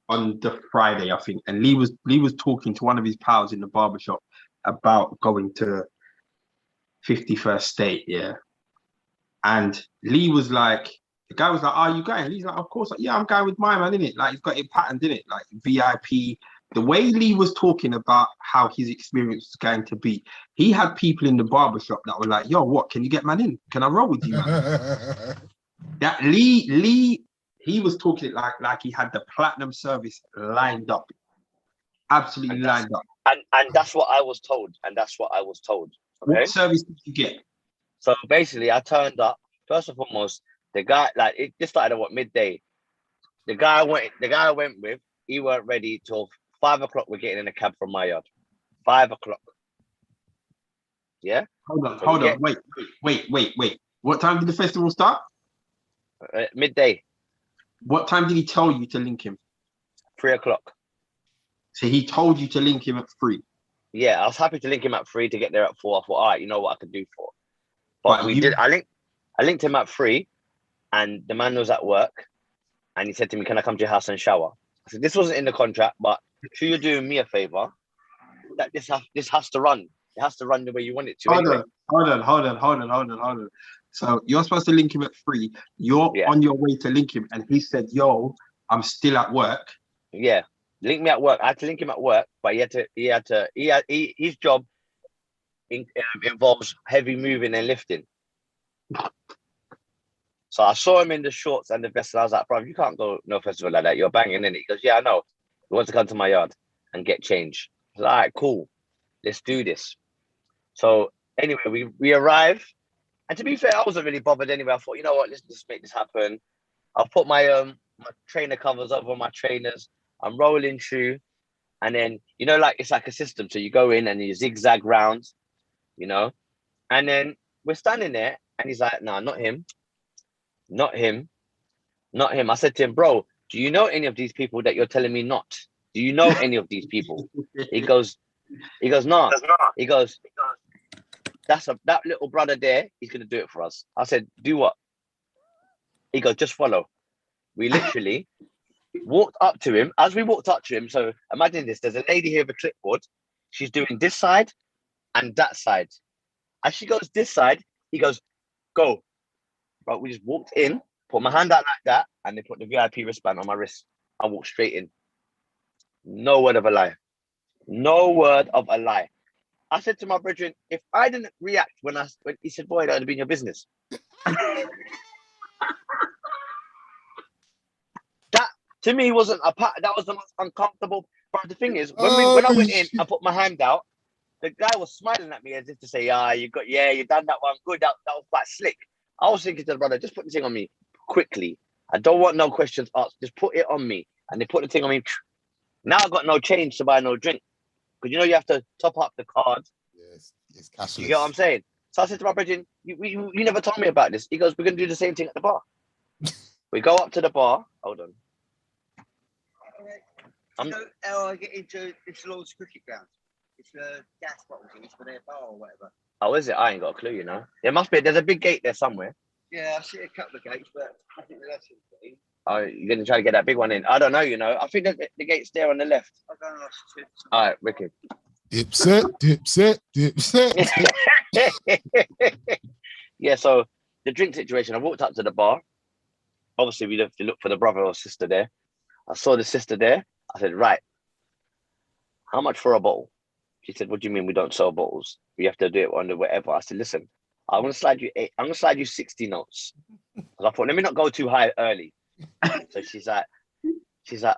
Speaker 4: on the Friday, I think, and Lee was talking to one of his pals in the barbershop about going to 51st State, yeah. And Lee was like, the guy was like, "Are you going?" Lee's like, "Of course." Like, yeah, I'm going with my man, innit? Like, he's got it patterned, innit? Like VIP. The way Lee was talking about how his experience was going to be, he had people in the barbershop that were like, "Yo, what? Can you get man in? Can I roll with you, man?" That Lee, he was talking like he had the platinum service lined up, absolutely lined up.
Speaker 1: And that's what I was told. Okay?
Speaker 4: What service did you get?
Speaker 1: So basically, I turned up. First and foremost, the guy, like, it just started at midday. The guy I went with, he weren't ready till 5 o'clock. We're getting in a cab from my yard. 5 o'clock. Yeah.
Speaker 4: Hold on. Wait. What time did the festival start?
Speaker 1: Midday.
Speaker 4: What time did he tell you to link him?
Speaker 1: 3 o'clock.
Speaker 4: So he told you to link him at 3.
Speaker 1: Yeah, I was happy to link him at 3 to get there at 4. I thought, all right, you know what I could do 4. But we
Speaker 4: you,
Speaker 1: did. I linked him at 3, and the man was at work, and he said to me, "Can I come to your house and shower?" I said, "This wasn't in the contract, but sure you're doing me a favor. That this has to run. It has to run the way you want it to."
Speaker 4: hold
Speaker 1: anyway.
Speaker 4: on. So you're supposed to link him at 3. You're on your way to link him, and he said, "Yo, I'm still at work."
Speaker 1: Yeah, link me at work. I had to link him at work, but his job involves heavy moving and lifting. So I saw him in the shorts and the vest, and I was like, "Bro, you can't go no festival like that. You're banging in it." He goes, "Yeah, I know. He wants to come to my yard and get change." I was like, "All right, cool. Let's do this." So anyway, we arrive, and to be fair, I wasn't really bothered anyway. I thought, you know what, let's just make this happen. I'll put my my trainer covers over my trainers. I'm rolling through, and then like it's like a system. So you go in and you zigzag rounds, and then we're standing there, and he's like, "No, not him, not him, not him." I said to him, "Bro, do you know any of these people that you're telling me not? Do you know any of these people?" He goes, "Nah." He goes, that little brother there, he's gonna do it for us. I said, "Do what?" He goes, "Just follow." We literally walked up to him. As we walked up to him, so imagine this, there's a lady here with a clipboard. She's doing this side and that side. As she goes this side, he goes, "Go." But we just walked in, put my hand out like that, and they put the VIP wristband on my wrist. I walked straight in. No word of a lie. No word of a lie. I said to my brethren, if I didn't react when he said, "Boy, that would have been your business." That to me wasn't that was the most uncomfortable. But the thing is, when I went in, I put my hand out. The guy was smiling at me as if to say, you done that one good. That was quite slick. I was thinking to the brother, just put the thing on me quickly. I don't want no questions asked. Just put it on me. And they put the thing on me. Now I got no change to buy no drink. Because you have to top up the card.
Speaker 2: Yes, it's cashless.
Speaker 1: You get what I'm saying? So I said to my brother, you never told me about this. He goes, "We're going to do the same thing at the bar." We go up to the bar. Hold on.
Speaker 5: You know how I get into this Lord's cricket ground? It's gas bottles and it's for their bar or whatever.
Speaker 1: Oh, is it? I ain't got a clue, There must be. There's a big gate there somewhere.
Speaker 5: Yeah, I see a couple of gates, but I think that's it.
Speaker 1: Oh, you're going to try to get that big one in? I don't know, I think the gate's there on the left.
Speaker 5: I'll go and ask you.
Speaker 1: All right, wicked.
Speaker 2: Dipset.
Speaker 1: Yeah, so the drink situation, I walked up to the bar. Obviously, we have to look for the brother or sister there. I saw the sister there. I said, "Right, how much for a bottle?" She said, "What do you mean we don't sell bottles? We have to do it under whatever." I said, "Listen, I'm going to slide you 60 notes." Because I thought, let me not go too high early. So she's like,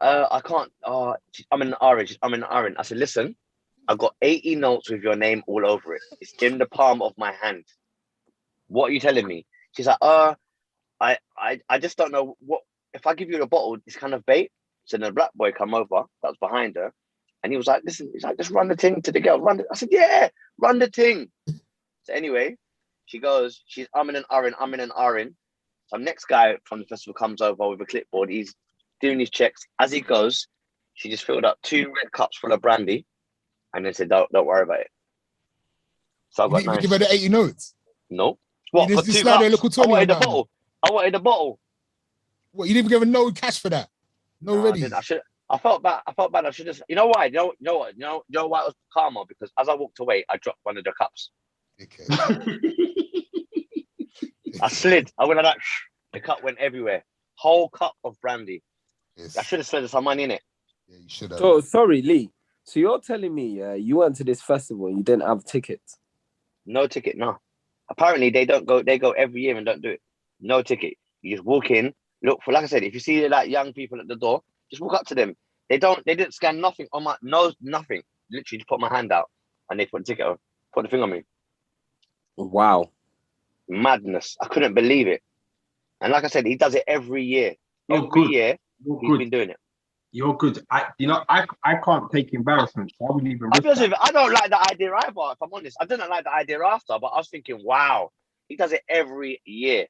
Speaker 1: I can't. I'm in orange. I said, "Listen, I've got 80 notes with your name all over it. It's in the palm of my hand. What are you telling me?" She's like, I just don't know what. If I give you the bottle, it's kind of bait." So then the black boy come over, that was behind her, and he was like, "Listen," he's like, "Just run the thing to the girl. I said, "Yeah, run the thing." So anyway, she goes, she's umming and ahhing. Some next guy from the festival comes over with a clipboard. He's doing his checks. As he goes, she just filled up 2 red cups full of brandy, and then said, "Don't worry about it." So I got
Speaker 2: You give her the 80 notes.
Speaker 1: No. What, for 2 cups? I wanted the bottle.
Speaker 2: What, you didn't give her no cash for that? No, ready.
Speaker 1: I felt bad. I should have. You know why? You know what? You know why it was karma? Because as I walked away, I dropped one of the cups.
Speaker 2: Okay.
Speaker 1: I slid. I went like that. The cup went everywhere. Whole cup of brandy.
Speaker 2: Yes.
Speaker 1: I should have slid some money in it.
Speaker 2: Yeah, you should have.
Speaker 3: So sorry, Lee. So you're telling me you went to this festival and you didn't have tickets?
Speaker 1: No ticket, no. Apparently they don't go. They go every year and don't do it. No ticket. You just walk in. Look for, like I said, if you see like young people at the door, just walk up to them. They didn't scan nothing on my nose, nothing. Literally just put my hand out and they put the ticket on, put the thing on me.
Speaker 3: Wow.
Speaker 1: Madness. I couldn't believe it. And like I said, he does it every year. Every year he's been doing it.
Speaker 4: You're good. I can't take embarrassment. So I wouldn't even.
Speaker 1: I don't like the idea either, if I'm honest. I didn't like the idea after, but I was thinking, wow, he does it every year.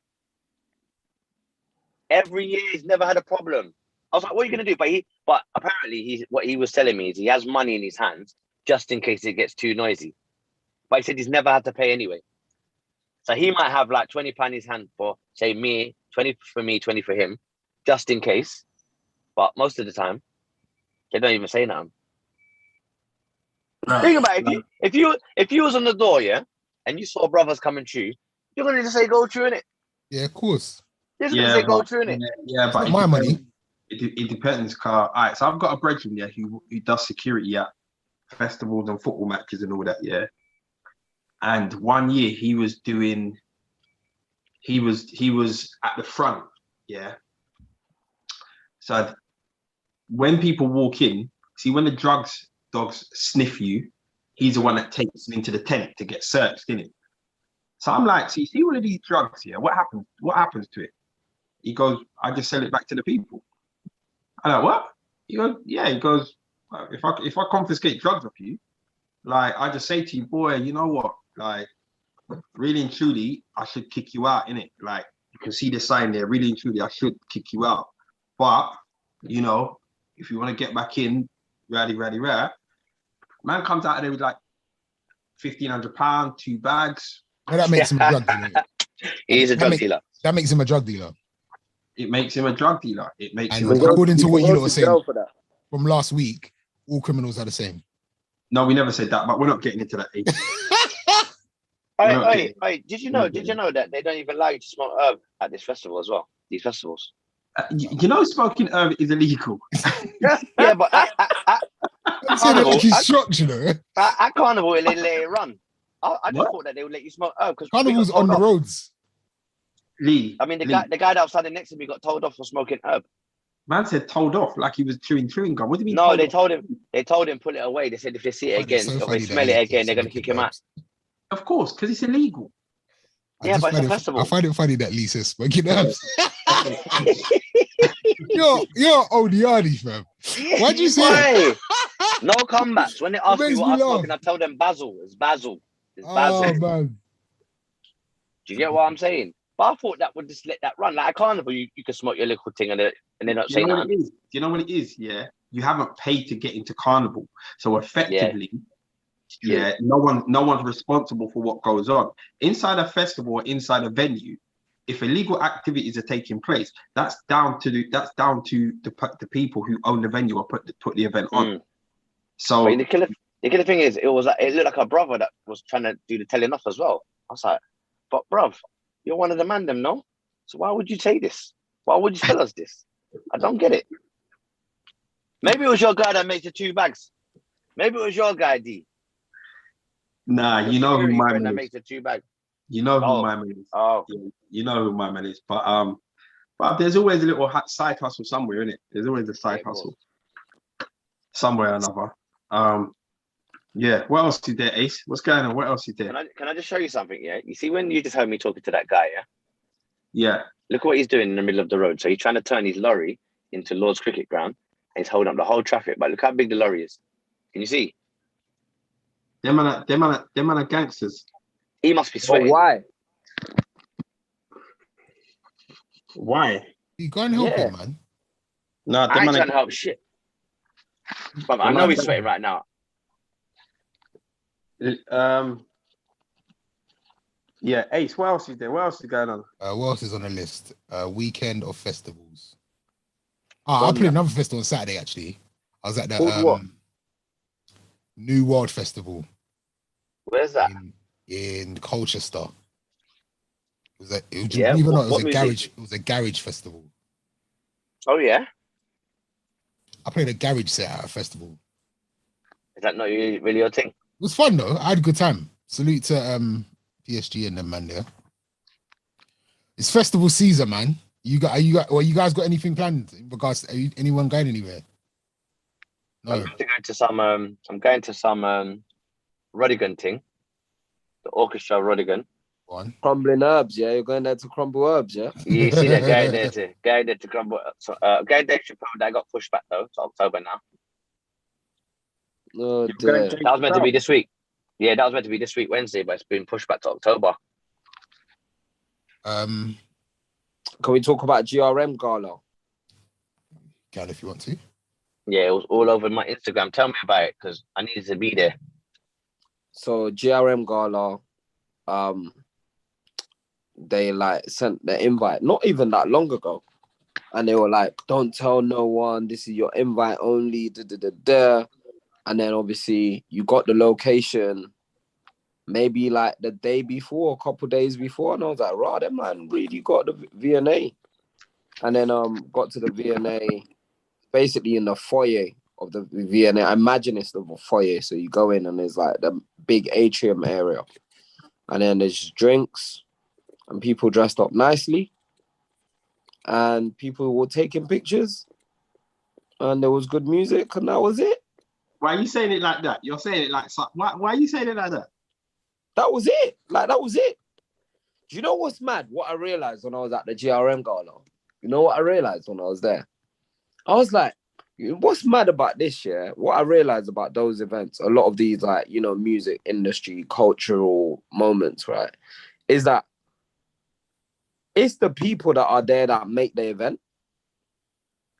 Speaker 1: Every year he's never had a problem. I was like, what are you gonna do? But apparently what he was telling me is he has money in his hands just in case it gets too noisy. But he said he's never had to pay anyway. So he might have like £20 in his hand for, say, me, 20 for me, 20 for him, just in case. But most of the time, they don't even say nothing.
Speaker 4: Right.
Speaker 1: Think about it. If you was on the door, yeah, and you saw brothers coming through, you're gonna just say go through, innit?
Speaker 2: Yeah, of course.
Speaker 1: You're just gonna say go through, innit?
Speaker 4: Yeah, but
Speaker 2: It's not my money.
Speaker 4: It depends, car. All right, so I've got a brethren there who does security at festivals and football matches and all that, yeah. And one year he was at the front, yeah. So when people walk in, see when the drugs dogs sniff you, he's the one that takes them into the tent to get searched, innit? So I'm like, see all of these drugs here, what happens to it? He goes, I just sell it back to the people. I'm like, what? He goes, yeah. He goes, if I confiscate drugs off you, like I just say to you, boy, you know what? Like, really and truly, I should kick you out, innit? Like, you can see the sign there. Really and truly, I should kick you out. But, you know, if you want to get back in, ratty, man comes out of there with like £1,500, 2 bags.
Speaker 2: Well, that makes him a drug dealer.
Speaker 1: He is a drug dealer.
Speaker 2: That makes him a drug dealer.
Speaker 4: It makes him a drug dealer. It makes him
Speaker 2: And
Speaker 4: a drug
Speaker 2: according to what you lot were
Speaker 3: go
Speaker 2: saying
Speaker 3: for that.
Speaker 2: from last week, all criminals are the same.
Speaker 4: No, we never said that, but we're not getting into that.
Speaker 1: Hey, did you know that they don't even allow you to smoke herb at this festival as well? These festivals.
Speaker 4: You know, smoking herb is illegal.
Speaker 1: Yeah, but at Carnival,
Speaker 2: He's shocked, you know.
Speaker 1: at Carnival, they let it run. I just
Speaker 4: What?
Speaker 1: thought that they would let you smoke herb because
Speaker 2: Carnival's on the roads.
Speaker 4: Lee,
Speaker 1: I mean, the guy that was standing next to me got told off for smoking herb.
Speaker 4: man said told off like he was chewing gum. What do you mean?
Speaker 1: No, they
Speaker 4: off?
Speaker 1: told him pull it away. They said if they see it
Speaker 2: Oh,
Speaker 1: again,
Speaker 2: it's so
Speaker 1: or
Speaker 2: funny
Speaker 1: they
Speaker 2: that
Speaker 1: smell it
Speaker 2: he's
Speaker 1: again, they're gonna
Speaker 2: smoking
Speaker 1: kick him out.
Speaker 2: herbs.
Speaker 4: Of course, because it's illegal.
Speaker 1: Yeah, but it's a festival.
Speaker 2: I find it funny that Lisa's smoking herbs. you're old yardy, fam. Why'd you say
Speaker 1: Why? No comebacks. When they ask me
Speaker 2: makes
Speaker 1: what
Speaker 2: me
Speaker 1: I'm
Speaker 2: laugh.
Speaker 1: smoking, I tell them basil. It's basil. It's
Speaker 2: Oh
Speaker 1: basil.
Speaker 2: man.
Speaker 1: Do you get what I'm saying? But I thought that would just let that run. Like at Carnival, you can smoke your little thing and they're not
Speaker 4: Do
Speaker 1: saying
Speaker 4: you know what
Speaker 1: nothing.
Speaker 4: it is? Do you know what it is? Yeah, you haven't paid to get into Carnival, so effectively, yeah, no one's responsible for what goes on inside a festival or inside a venue. If illegal activities are taking place, that's down to the people who own the venue or put the event on. So
Speaker 1: But the killer thing is, it looked like a brother that was trying to do the telling off as well. I was like, but bruv, you're one of the man them, no? So why would you say this? Why would you tell us this? I don't get it. Maybe it was your guy that made the 2 bags. Maybe it was your guy, D.
Speaker 4: nah, you know who my
Speaker 1: that
Speaker 4: man is.
Speaker 1: makes the 2 bags.
Speaker 4: You know who my man is.
Speaker 1: Oh,
Speaker 4: Yeah, you know who my man is. But there's always a little side hustle somewhere, isn't it? There's always a side hustle somewhere or another. Yeah. What else is there, Ace? What's going on? What else is there?
Speaker 1: Can I just show you something? Yeah. You see when you just heard me talking to that guy, yeah.
Speaker 4: Yeah.
Speaker 1: Look what he's doing in the middle of the road. So he's trying to turn his lorry into Lord's Cricket Ground, and he's holding up the whole traffic. But look how big the lorry is. Can you see?
Speaker 4: Them man are gangsters.
Speaker 1: He must be
Speaker 3: But
Speaker 1: sweating.
Speaker 3: why?
Speaker 4: Why?
Speaker 2: You go and help him, man.
Speaker 4: No,
Speaker 1: I
Speaker 4: them
Speaker 1: ain't
Speaker 4: man
Speaker 1: trying to
Speaker 4: are,
Speaker 1: help shit. But I know he's sweating right now.
Speaker 4: yeah, Ace, what else is there? What else is going on?
Speaker 2: What else is on the list? Weekend of festivals. I played another festival on Saturday, actually. I was at
Speaker 3: Called
Speaker 2: the New World Festival
Speaker 1: Where's that?
Speaker 2: in Colchester. It
Speaker 1: Yeah, what music?
Speaker 2: garage. It was a garage festival.
Speaker 1: Oh yeah.
Speaker 2: I played a garage set at a festival.
Speaker 1: Is that not really your thing?
Speaker 2: It was fun though. I had a good time. Salute to PSG and them man there. It's festival season, man. You guys got anything planned in regards to anyone going anywhere? No.
Speaker 1: I'm going to some Rodigan thing. The orchestra Rodigan.
Speaker 2: One.
Speaker 3: Crumbling herbs, yeah. You're going there to crumble herbs, yeah.
Speaker 1: You see that guy there to crumble. So, guy there that got pushed back though to October now.
Speaker 3: No,
Speaker 4: going
Speaker 3: dear.
Speaker 1: That was meant to be this week. Yeah, that was meant to be this week Wednesday, but it's been pushed back to October.
Speaker 3: Can we talk about GRM Gala?
Speaker 2: Gal, if you want to.
Speaker 1: Yeah, it was all over my Instagram. Tell me about it because I needed to be there.
Speaker 3: So GRM Gala, they like sent the invite not even that long ago, and they were like, "Don't tell no one. This is your invite only." Da, da, da, da. And then obviously you got the location, maybe like the day before, a couple days before, and I was like, "Rah, them man really got the V&A." And then got to the V&A, basically in the foyer of the V&A. I imagine it's the foyer, so you go in and there's like the big atrium area, and then there's drinks and people dressed up nicely, and people were taking pictures, and there was good music, and that was it.
Speaker 4: Why are you saying it like that? You're saying it like why are you saying it like that?
Speaker 3: That was it. Like, that was it. Do you know what's mad? What I realized when I was at the GRM Gala, you know what I realized when I was there? I was like, what's mad about this year? What I realized about those events, a lot of these, like, you know, music industry, cultural moments, right, is that it's the people that are there that make the event.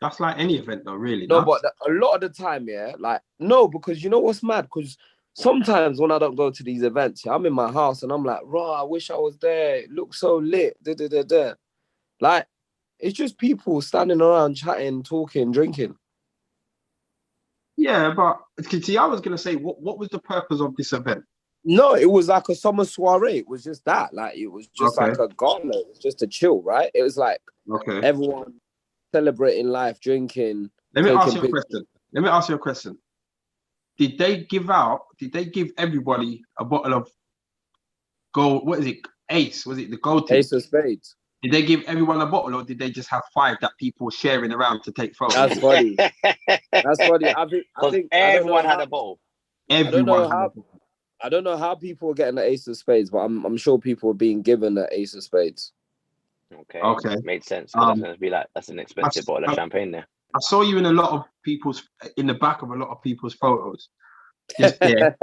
Speaker 4: That's like any event though, really.
Speaker 3: No, but a lot of the time, yeah, like, no, because you know what's mad? Because sometimes when I don't go to these events, yeah, I'm in my house and I'm like, raw, I wish I was there. It looks so lit. Da, da, da, da. Like, it's just people standing around chatting, talking, drinking.
Speaker 4: Yeah, but see, I was gonna say, what was the purpose of this event?
Speaker 3: No, it was like a summer soiree. It was just that. Like, it was just
Speaker 4: Okay.
Speaker 3: like a gala. It was just a chill, right? It was like everyone celebrating life, drinking.
Speaker 4: Let me ask you a question. Did they give everybody a bottle of gold? What is it? Ace? Was it the gold thing?
Speaker 3: Ace of Spades.
Speaker 4: Did they give everyone a bottle, or did they just have 5 that people were sharing around to take photos?
Speaker 3: That's funny. That's funny. I think
Speaker 1: everyone had a bottle.
Speaker 4: Everyone had a bottle.
Speaker 3: I don't know how people were getting the Ace of Spades, but I'm sure people were being given the Ace of Spades.
Speaker 1: Okay. Made sense. That's gonna be like, that's an expensive bottle of champagne there.
Speaker 4: I saw you in the back of a lot of people's photos. Just there.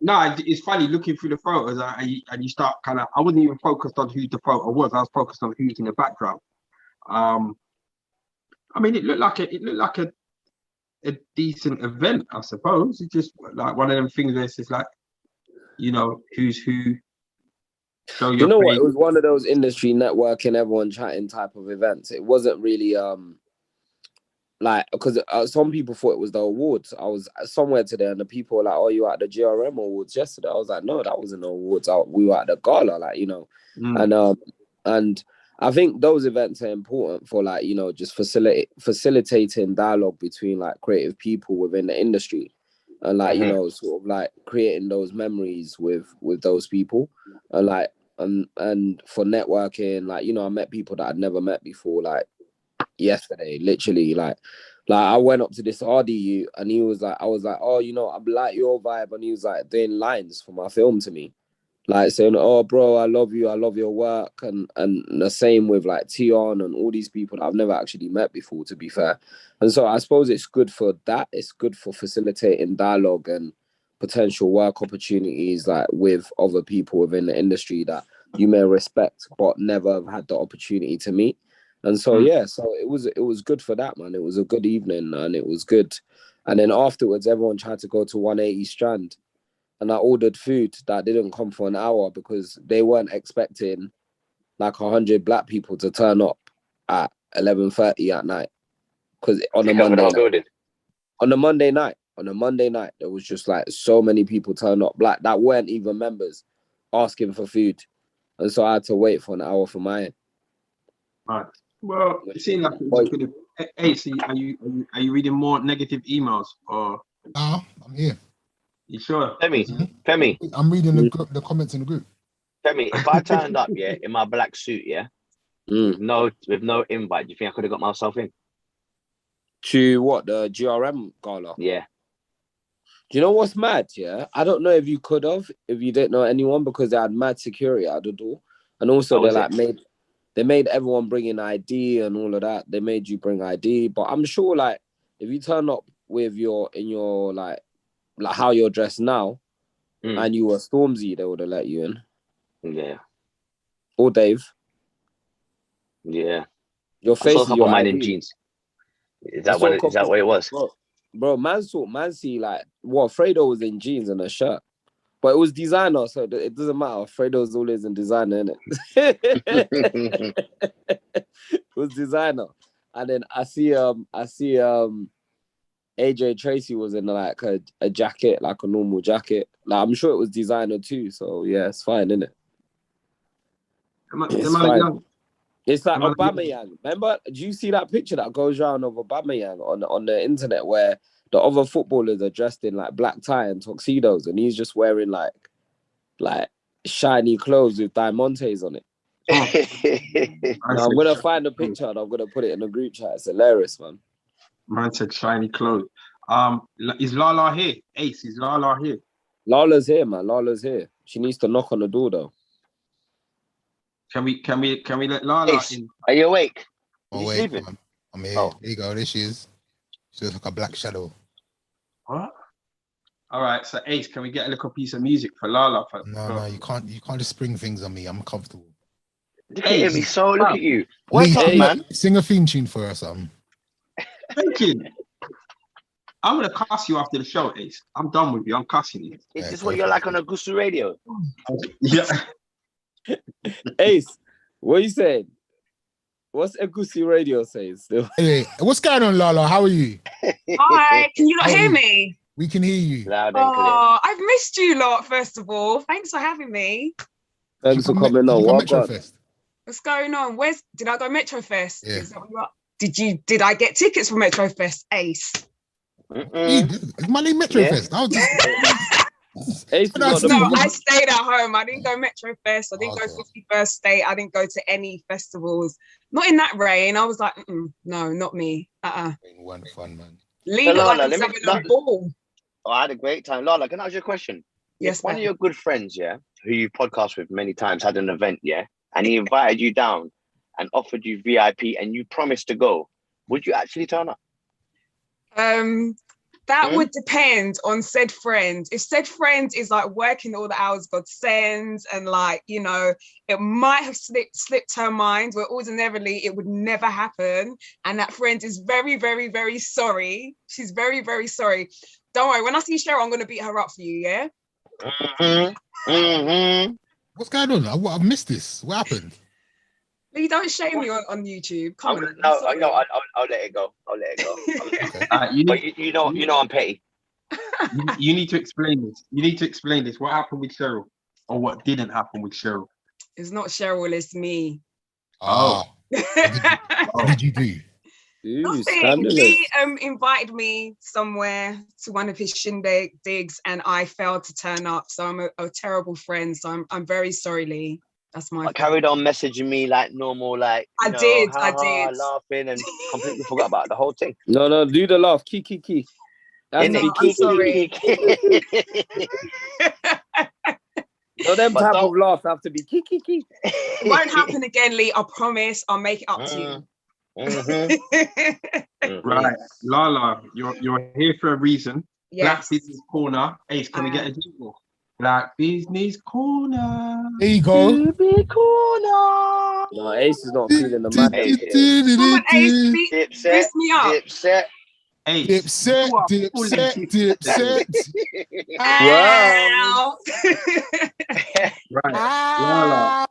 Speaker 4: No, it's funny looking through the photos and you start kind of. I wasn't even focused on who the photo was. I was focused on who's in the background. I mean, it looked like a decent event, I suppose. It's just like one of them things where it's just like, you know, who's who. So
Speaker 3: you know what? It was one of those industry networking, everyone chatting type of events. It wasn't really like, because some people thought it was the awards. I was somewhere today and the people were like, "Oh, you were at the GRM awards yesterday?" I was like, "No, that wasn't the awards. We were at the gala, like, you know." And I think those events are important for, like, you know, just facilitating dialogue between like creative people within the industry, and like, you know, sort of like creating those memories with those people, and like and for networking, like, you know, I met people that I'd never met before, like yesterday, literally, like I went up to this RDU and he was like, I was like, "Oh, you know, I like your vibe," and he was like doing lines for my film to me, like saying, "Oh, bro, I love you, I love your work," and the same with like Tion and all these people that I've never actually met before, to be fair. And so I suppose it's good for that. It's good for facilitating dialogue and potential work opportunities, like with other people within the industry that you may respect but never have had the opportunity to meet. And so yeah, so it was good for that, man. It was a good evening and it was good. And then afterwards, everyone tried to go to 180 Strand, and I ordered food that didn't come for an hour because they weren't expecting like 100 black people to turn up at 11:30 at night. Because on a Monday night, there was just like so many people turn up, black, that weren't even members, asking for food, and so I had to wait for an hour for mine.
Speaker 4: Right. Well, it seemed like it was good. Hey, see, are you reading more negative emails or?
Speaker 2: No, I'm here.
Speaker 4: You sure?
Speaker 1: Femi.
Speaker 2: I'm reading the comments in the group.
Speaker 1: Femi, if I turned up, yeah, in my black suit, yeah, with no invite, do you think I could have got myself in?
Speaker 3: To what, the GRM gala?
Speaker 1: Yeah.
Speaker 3: Do you know what's mad? Yeah, I don't know if you could have, if you didn't know anyone, because they had mad security at the door, and also they made everyone bring in ID and all of that. They made you bring ID, but I'm sure, like, if you turn up with your like how you're dressed now, and you were Stormzy, they would have let you in.
Speaker 1: Yeah.
Speaker 3: Or Dave.
Speaker 1: Yeah.
Speaker 3: Your face is your
Speaker 1: mine
Speaker 3: ID.
Speaker 1: in jeans. Is that what it was?
Speaker 3: Bro, man see like what Fredo was in jeans and a shirt. But it was designer, so it doesn't matter. Fredo's always in designer, innit? It was designer. And then I see AJ Tracy was in like a jacket, like a normal jacket. Like I'm sure it was designer too. So yeah, it's fine, innit? It's fine. It's like Aubameyang. Remember? Do you see that picture that goes around of Aubameyang on the internet where the other footballers are dressed in like black tie and tuxedos, and he's just wearing like shiny clothes with diamantes on it. Now, I'm gonna find a picture and I'm gonna put it in the group chat. It's hilarious, man.
Speaker 4: Man said shiny clothes. Is Lala here? Ace, is Lala here?
Speaker 3: Lala's here, man. Lala's here. She needs to knock on the door though.
Speaker 4: Can we let Lala
Speaker 1: Ace,
Speaker 4: in?
Speaker 1: are you awake?
Speaker 2: Oh, wait, I'm here.
Speaker 1: Oh.
Speaker 2: There you go. There she is. She looks like a black shadow.
Speaker 4: What? All right, so Ace, can we get a little piece of music for Lala?
Speaker 2: No, you can't just spring things on me. I'm comfortable.
Speaker 1: Look at him, he's so look at you.
Speaker 2: Lee,
Speaker 1: What's up, man?
Speaker 2: Sing a theme tune for us, something.
Speaker 4: Thank you. I'm gonna cuss you after the show, Ace. I'm done with you. I'm cussing you.
Speaker 1: Is this what you're like on a Gusu radio?
Speaker 4: Yeah.
Speaker 3: Ace, what you saying? What's Egusi Radio saying still?
Speaker 2: Hey, what's going on, Lala? How are you?
Speaker 6: Hi, can you not hear me?
Speaker 2: We can hear you.
Speaker 1: Loud and clear.
Speaker 6: Oh, I've missed you lot, first of all. Thanks for having me.
Speaker 3: Thanks for coming on.
Speaker 2: Metrofest.
Speaker 6: What's going on? Did I go Metrofest?
Speaker 2: Yeah.
Speaker 6: Is that what you are? Did I get tickets for Metrofest, Ace?
Speaker 2: It's my name Metrofest.
Speaker 3: Ace
Speaker 6: No, I stayed at home. I didn't go Metrofest. I didn't go 51st State. I didn't go to any festivals. Not in that rain. I was like, no, not me.
Speaker 2: One fun, man.
Speaker 6: Leave it like having a ball.
Speaker 1: Oh, I had a great time. Lala, can I ask you a question?
Speaker 6: Yes,
Speaker 1: if one of your good friends, who you podcast with many times, had an event, and he invited you down and offered you VIP and you promised to go, would you actually turn up?
Speaker 6: That would depend on said friend. If said friend is like working all the hours God sends and like, it might have slipped her mind where ordinarily it would never happen. And that friend is very, very, very sorry. She's very, very sorry. Don't worry, when I see Cheryl, I'm going to beat her up for you, yeah?
Speaker 2: What's going on? I've missed this. What happened?
Speaker 6: Lee, don't shame me on YouTube. Come on.
Speaker 1: No, I'll let it go. I'll let it go. You know I'm petty.
Speaker 4: You need to explain this. What happened with Cheryl? Or what didn't happen with Cheryl?
Speaker 6: It's not Cheryl, it's me.
Speaker 2: What did you do?
Speaker 6: Lee invited me somewhere to one of his shindigs and I failed to turn up. So I'm a terrible friend. So I'm very sorry, Lee. That's my fault.
Speaker 1: Carried on messaging me like normal, like
Speaker 6: I did
Speaker 1: laughing and completely forgot about the whole thing.
Speaker 3: No, do the laugh. Kiki.
Speaker 6: I'm sorry.
Speaker 3: No, them type of laughs have to be kiki.
Speaker 6: It won't happen again, Lee. I promise. I'll make it up to you.
Speaker 4: Right, Lala, you're here for a reason.
Speaker 6: Yes.
Speaker 4: Black Business Corner. Ace, can we get a jingle? Black Business Corner.
Speaker 2: There you go.
Speaker 3: No, Ace is not feeling the man.
Speaker 6: Come on, Ace, boost me up.
Speaker 1: Dipset.
Speaker 2: Dipset.
Speaker 6: Wow.
Speaker 4: Right,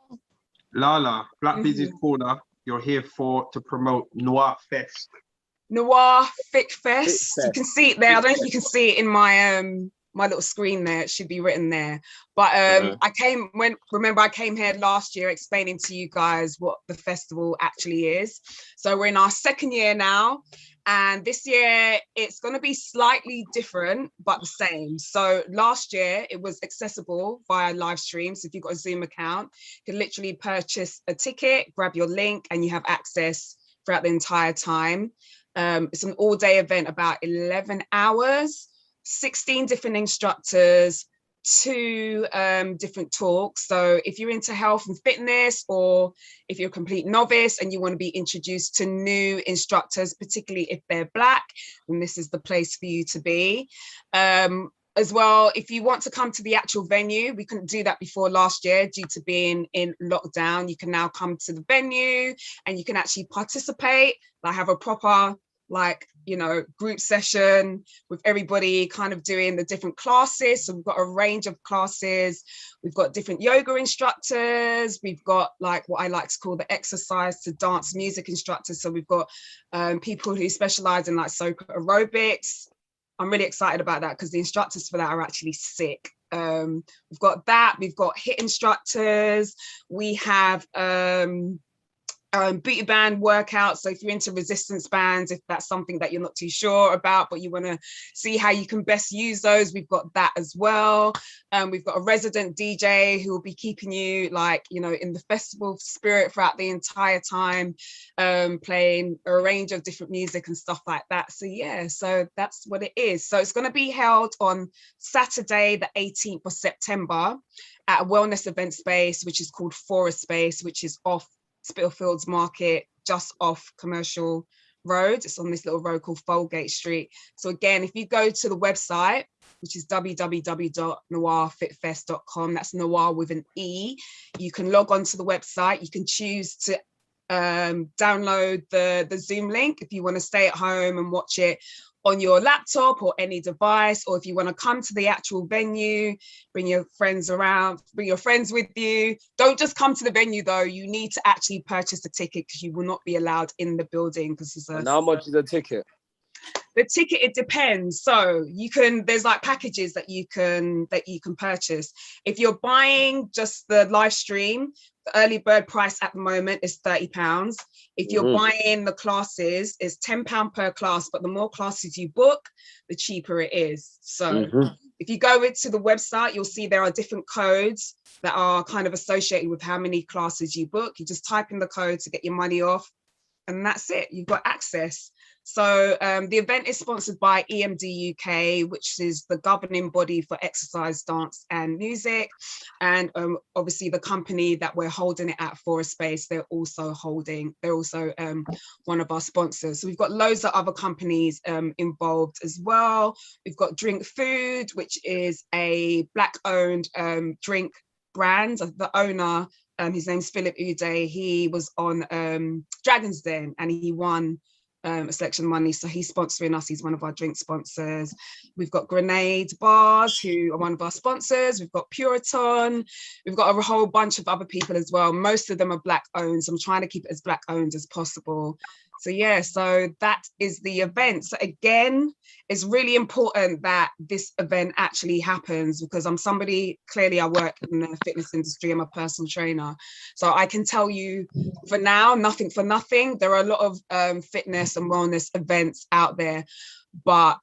Speaker 4: Lala, Black Business Corner. You're here to promote NoirFit
Speaker 6: Fest. You can see it there. I don't know if you can see it in my my little screen there. It should be written there. But I came here last year explaining to you guys what the festival actually is. So we're in our second year now. And this year it's going to be slightly different, but the same. So last year it was accessible via live stream. So if you've got a Zoom account, you can literally purchase a ticket, grab your link, and you have access throughout the entire time. It's an all-day event, about 11 hours, 16 different instructors, 2 different talks. So if you're into health and fitness, or if you're a complete novice and you want to be introduced to new instructors, particularly if they're Black, then this is the place for you to be. As well, if you want to come to the actual venue, we couldn't do that before last year due to being in lockdown. You can now come to the venue and you can actually participate. I have a proper like, you know, group session with everybody kind of doing the different classes. So we've got a range of classes. We've got different yoga instructors. We've got like what I like to call the exercise to dance music instructors. So we've got people who specialize in like soca aerobics. I'm really excited about that because the instructors for that are actually sick. We've got that. We've got HIIT instructors. We have booty band workouts. So if you're into resistance bands, if that's something that you're not too sure about, but you want to see how you can best use those, we've got that as well. We've got a resident DJ who will be keeping you like, you know, in the festival spirit throughout the entire time, playing a range of different music and stuff like that. So yeah, so that's what it is. So it's going to be held on Saturday, the 18th of September at a wellness event space, which is called Forest Space, which is off Spitalfields Market, just off Commercial Road. It's on this little road called Folgate Street. So again, if you go to the website, which is www.NoirFitFest.com, that's Noir with an E, you can log on to the website. You can choose to download the Zoom link if you want to stay at home and watch it on your laptop or any device, or if you want to come to the actual venue, bring your friends around, bring your friends with you. Don't just come to the venue though. You need to actually purchase a ticket because you will not be allowed in the building. And
Speaker 3: how much is a ticket?
Speaker 6: The ticket, it depends. So you can, there's like packages that you can purchase. If you're buying just the live stream, the early bird price at the moment is £30. If you're buying the classes, it's £10 per class, but the more classes you book, the cheaper it is. So if you go into the website, you'll see there are different codes that are kind of associated with how many classes you book. You just type in the code to get your money off, and that's it. You've got access. So the event is sponsored by EMD UK, which is the governing body for exercise, dance and music. And obviously the company that we're holding it at, Forest Space, they're also one of our sponsors. So we've got loads of other companies involved as well. We've got Drink Food, which is a Black owned drink brand. The owner, his name's Philip Uday. He was on Dragon's Den and he won a selection of money, so he's sponsoring us. He's one of our drink sponsors. We've got Grenade Bars, who are one of our sponsors. We've got Puriton. We've got a whole bunch of other people as well. Most of them are Black owned, so I'm trying to keep it as Black owned as possible. So yeah, so that is the event. So again, it's really important that this event actually happens because I'm somebody, clearly I work in the fitness industry, I'm a personal trainer. So I can tell you for now, nothing for nothing. There are a lot of fitness and wellness events out there, but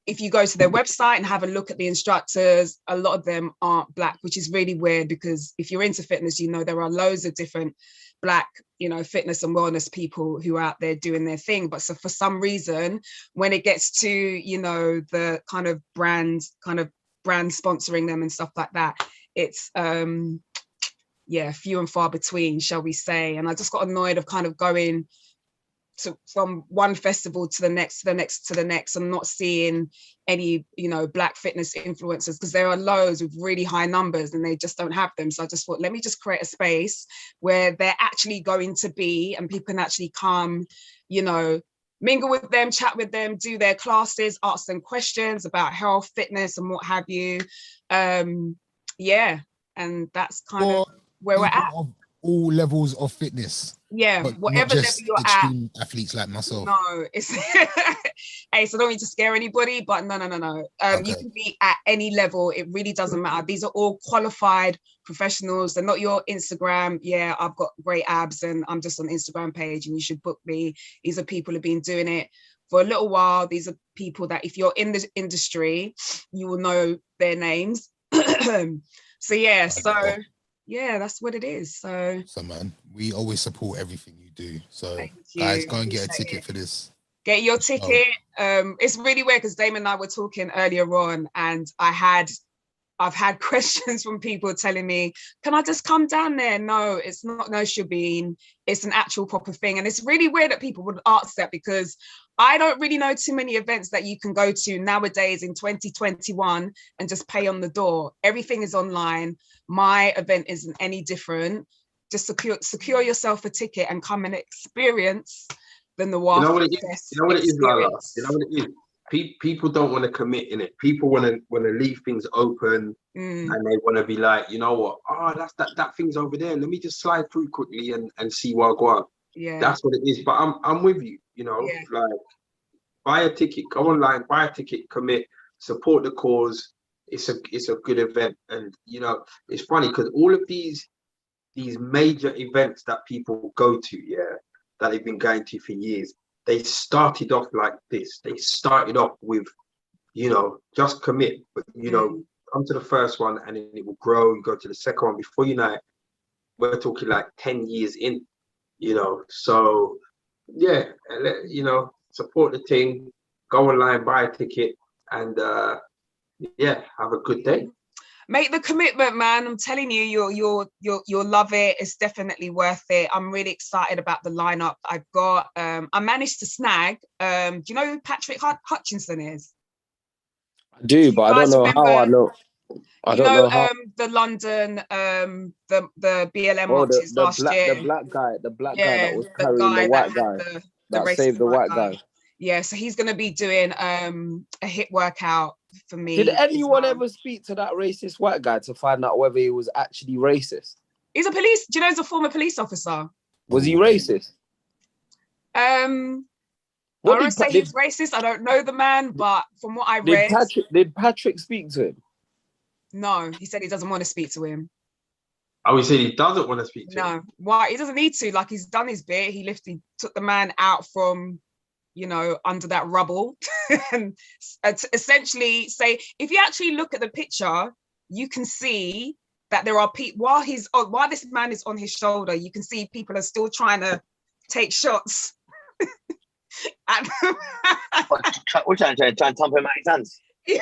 Speaker 6: if you go to their website and have a look at the instructors, a lot of them aren't Black, which is really weird because if you're into fitness, you know, there are loads of different Black, you know, fitness and wellness people who are out there doing their thing. But so for some reason, when it gets to, you know, the kind of brand sponsoring them and stuff like that, it's, few and far between, shall we say. And I just got annoyed of kind of going from one festival to the next, and not seeing any, you know, Black fitness influencers, because there are loads with really high numbers and they just don't have them. So I just thought, let me just create a space where they're actually going to be and people can actually come, you know, mingle with them, chat with them, do their classes, ask them questions about health, fitness and what have you. And that's kind of where we're at.
Speaker 2: All levels of fitness.
Speaker 6: Yeah, whatever level you're
Speaker 2: extreme athletes like myself.
Speaker 6: No, it's hey, so I don't need to scare anybody, but no. Okay. You can be at any level. It really doesn't matter. These are all qualified professionals. They're not your Instagram. Yeah, I've got great abs and I'm just on Instagram page and you should book me. These are people who've been doing it for a little while. These are people that if you're in the industry, you will know their names. So yeah, yeah, that's what it is. So
Speaker 2: man, we always support everything you do. So guys, go and get a ticket for this.
Speaker 6: Get your ticket. It's really weird because Damon and I were talking earlier on, and I've had questions from people telling me, can I just come down there? No, it's not no shebeen. It's an actual proper thing. And it's really weird that people would ask that because I don't really know too many events that you can go to nowadays in 2021 and just pay on the door. Everything is online. My event isn't any different. Just secure yourself a ticket and come and experience the
Speaker 4: You
Speaker 6: Noir
Speaker 4: know what it is?
Speaker 6: Fest
Speaker 4: You know what it is, Lala?
Speaker 6: experience.
Speaker 4: You know what it is? People don't want to commit in it. People want to leave things open, and they want to be like, you know what? Oh, that thing's over there. Let me just slide through quickly and see what I go on.
Speaker 6: Yeah.
Speaker 4: That's what it is. But I'm with you. You know,
Speaker 6: Yeah.
Speaker 4: like buy a ticket, go online, buy a ticket, commit, support the cause. It's a good event, and you know, it's funny because all of these major events that people go to, yeah, that they've been going to for years, they started off like this. They started off with, you know, just commit, but you know, come to the first one and then it will grow. You go to the second one. Before you know it, we're talking like 10 years in, you know. So yeah, you know, support the team, go online, buy a ticket, and yeah, have a good day.
Speaker 6: Make the commitment, man. I'm telling you, you'll love it. It's definitely worth it. I'm really excited about the lineup I've got. I managed to snag. Do you know who Patrick Hutchinson is?
Speaker 3: I do, but I don't know how I know. I don't know how.
Speaker 6: The London, the BLM
Speaker 3: Oh,
Speaker 6: marches last year.
Speaker 3: the black guy that was
Speaker 6: the
Speaker 3: carrying
Speaker 6: guy
Speaker 3: the white
Speaker 6: that
Speaker 3: guy
Speaker 6: that
Speaker 3: saved the white guy.
Speaker 6: Yeah, so he's going to be doing a hit workout for me.
Speaker 3: Did anyone ever speak to that racist white guy to find out whether he was actually racist?
Speaker 6: He's a police. Do you know he's a former police officer?
Speaker 3: Was he racist?
Speaker 6: I don't say he's racist. I don't know the man, but from what I read,
Speaker 3: did Patrick speak to him?
Speaker 6: No, he said he doesn't want to speak to him.
Speaker 4: Oh, he said he doesn't want to speak to him?
Speaker 6: No, why? He doesn't need to. Like, he's done his bit. He took the man out from, you know, under that rubble and essentially say, if you actually look at the picture, you can see that there are people, while this man is on his shoulder, you can see people are still trying to take shots.
Speaker 1: We're trying to thump him out his hands.
Speaker 6: Yeah.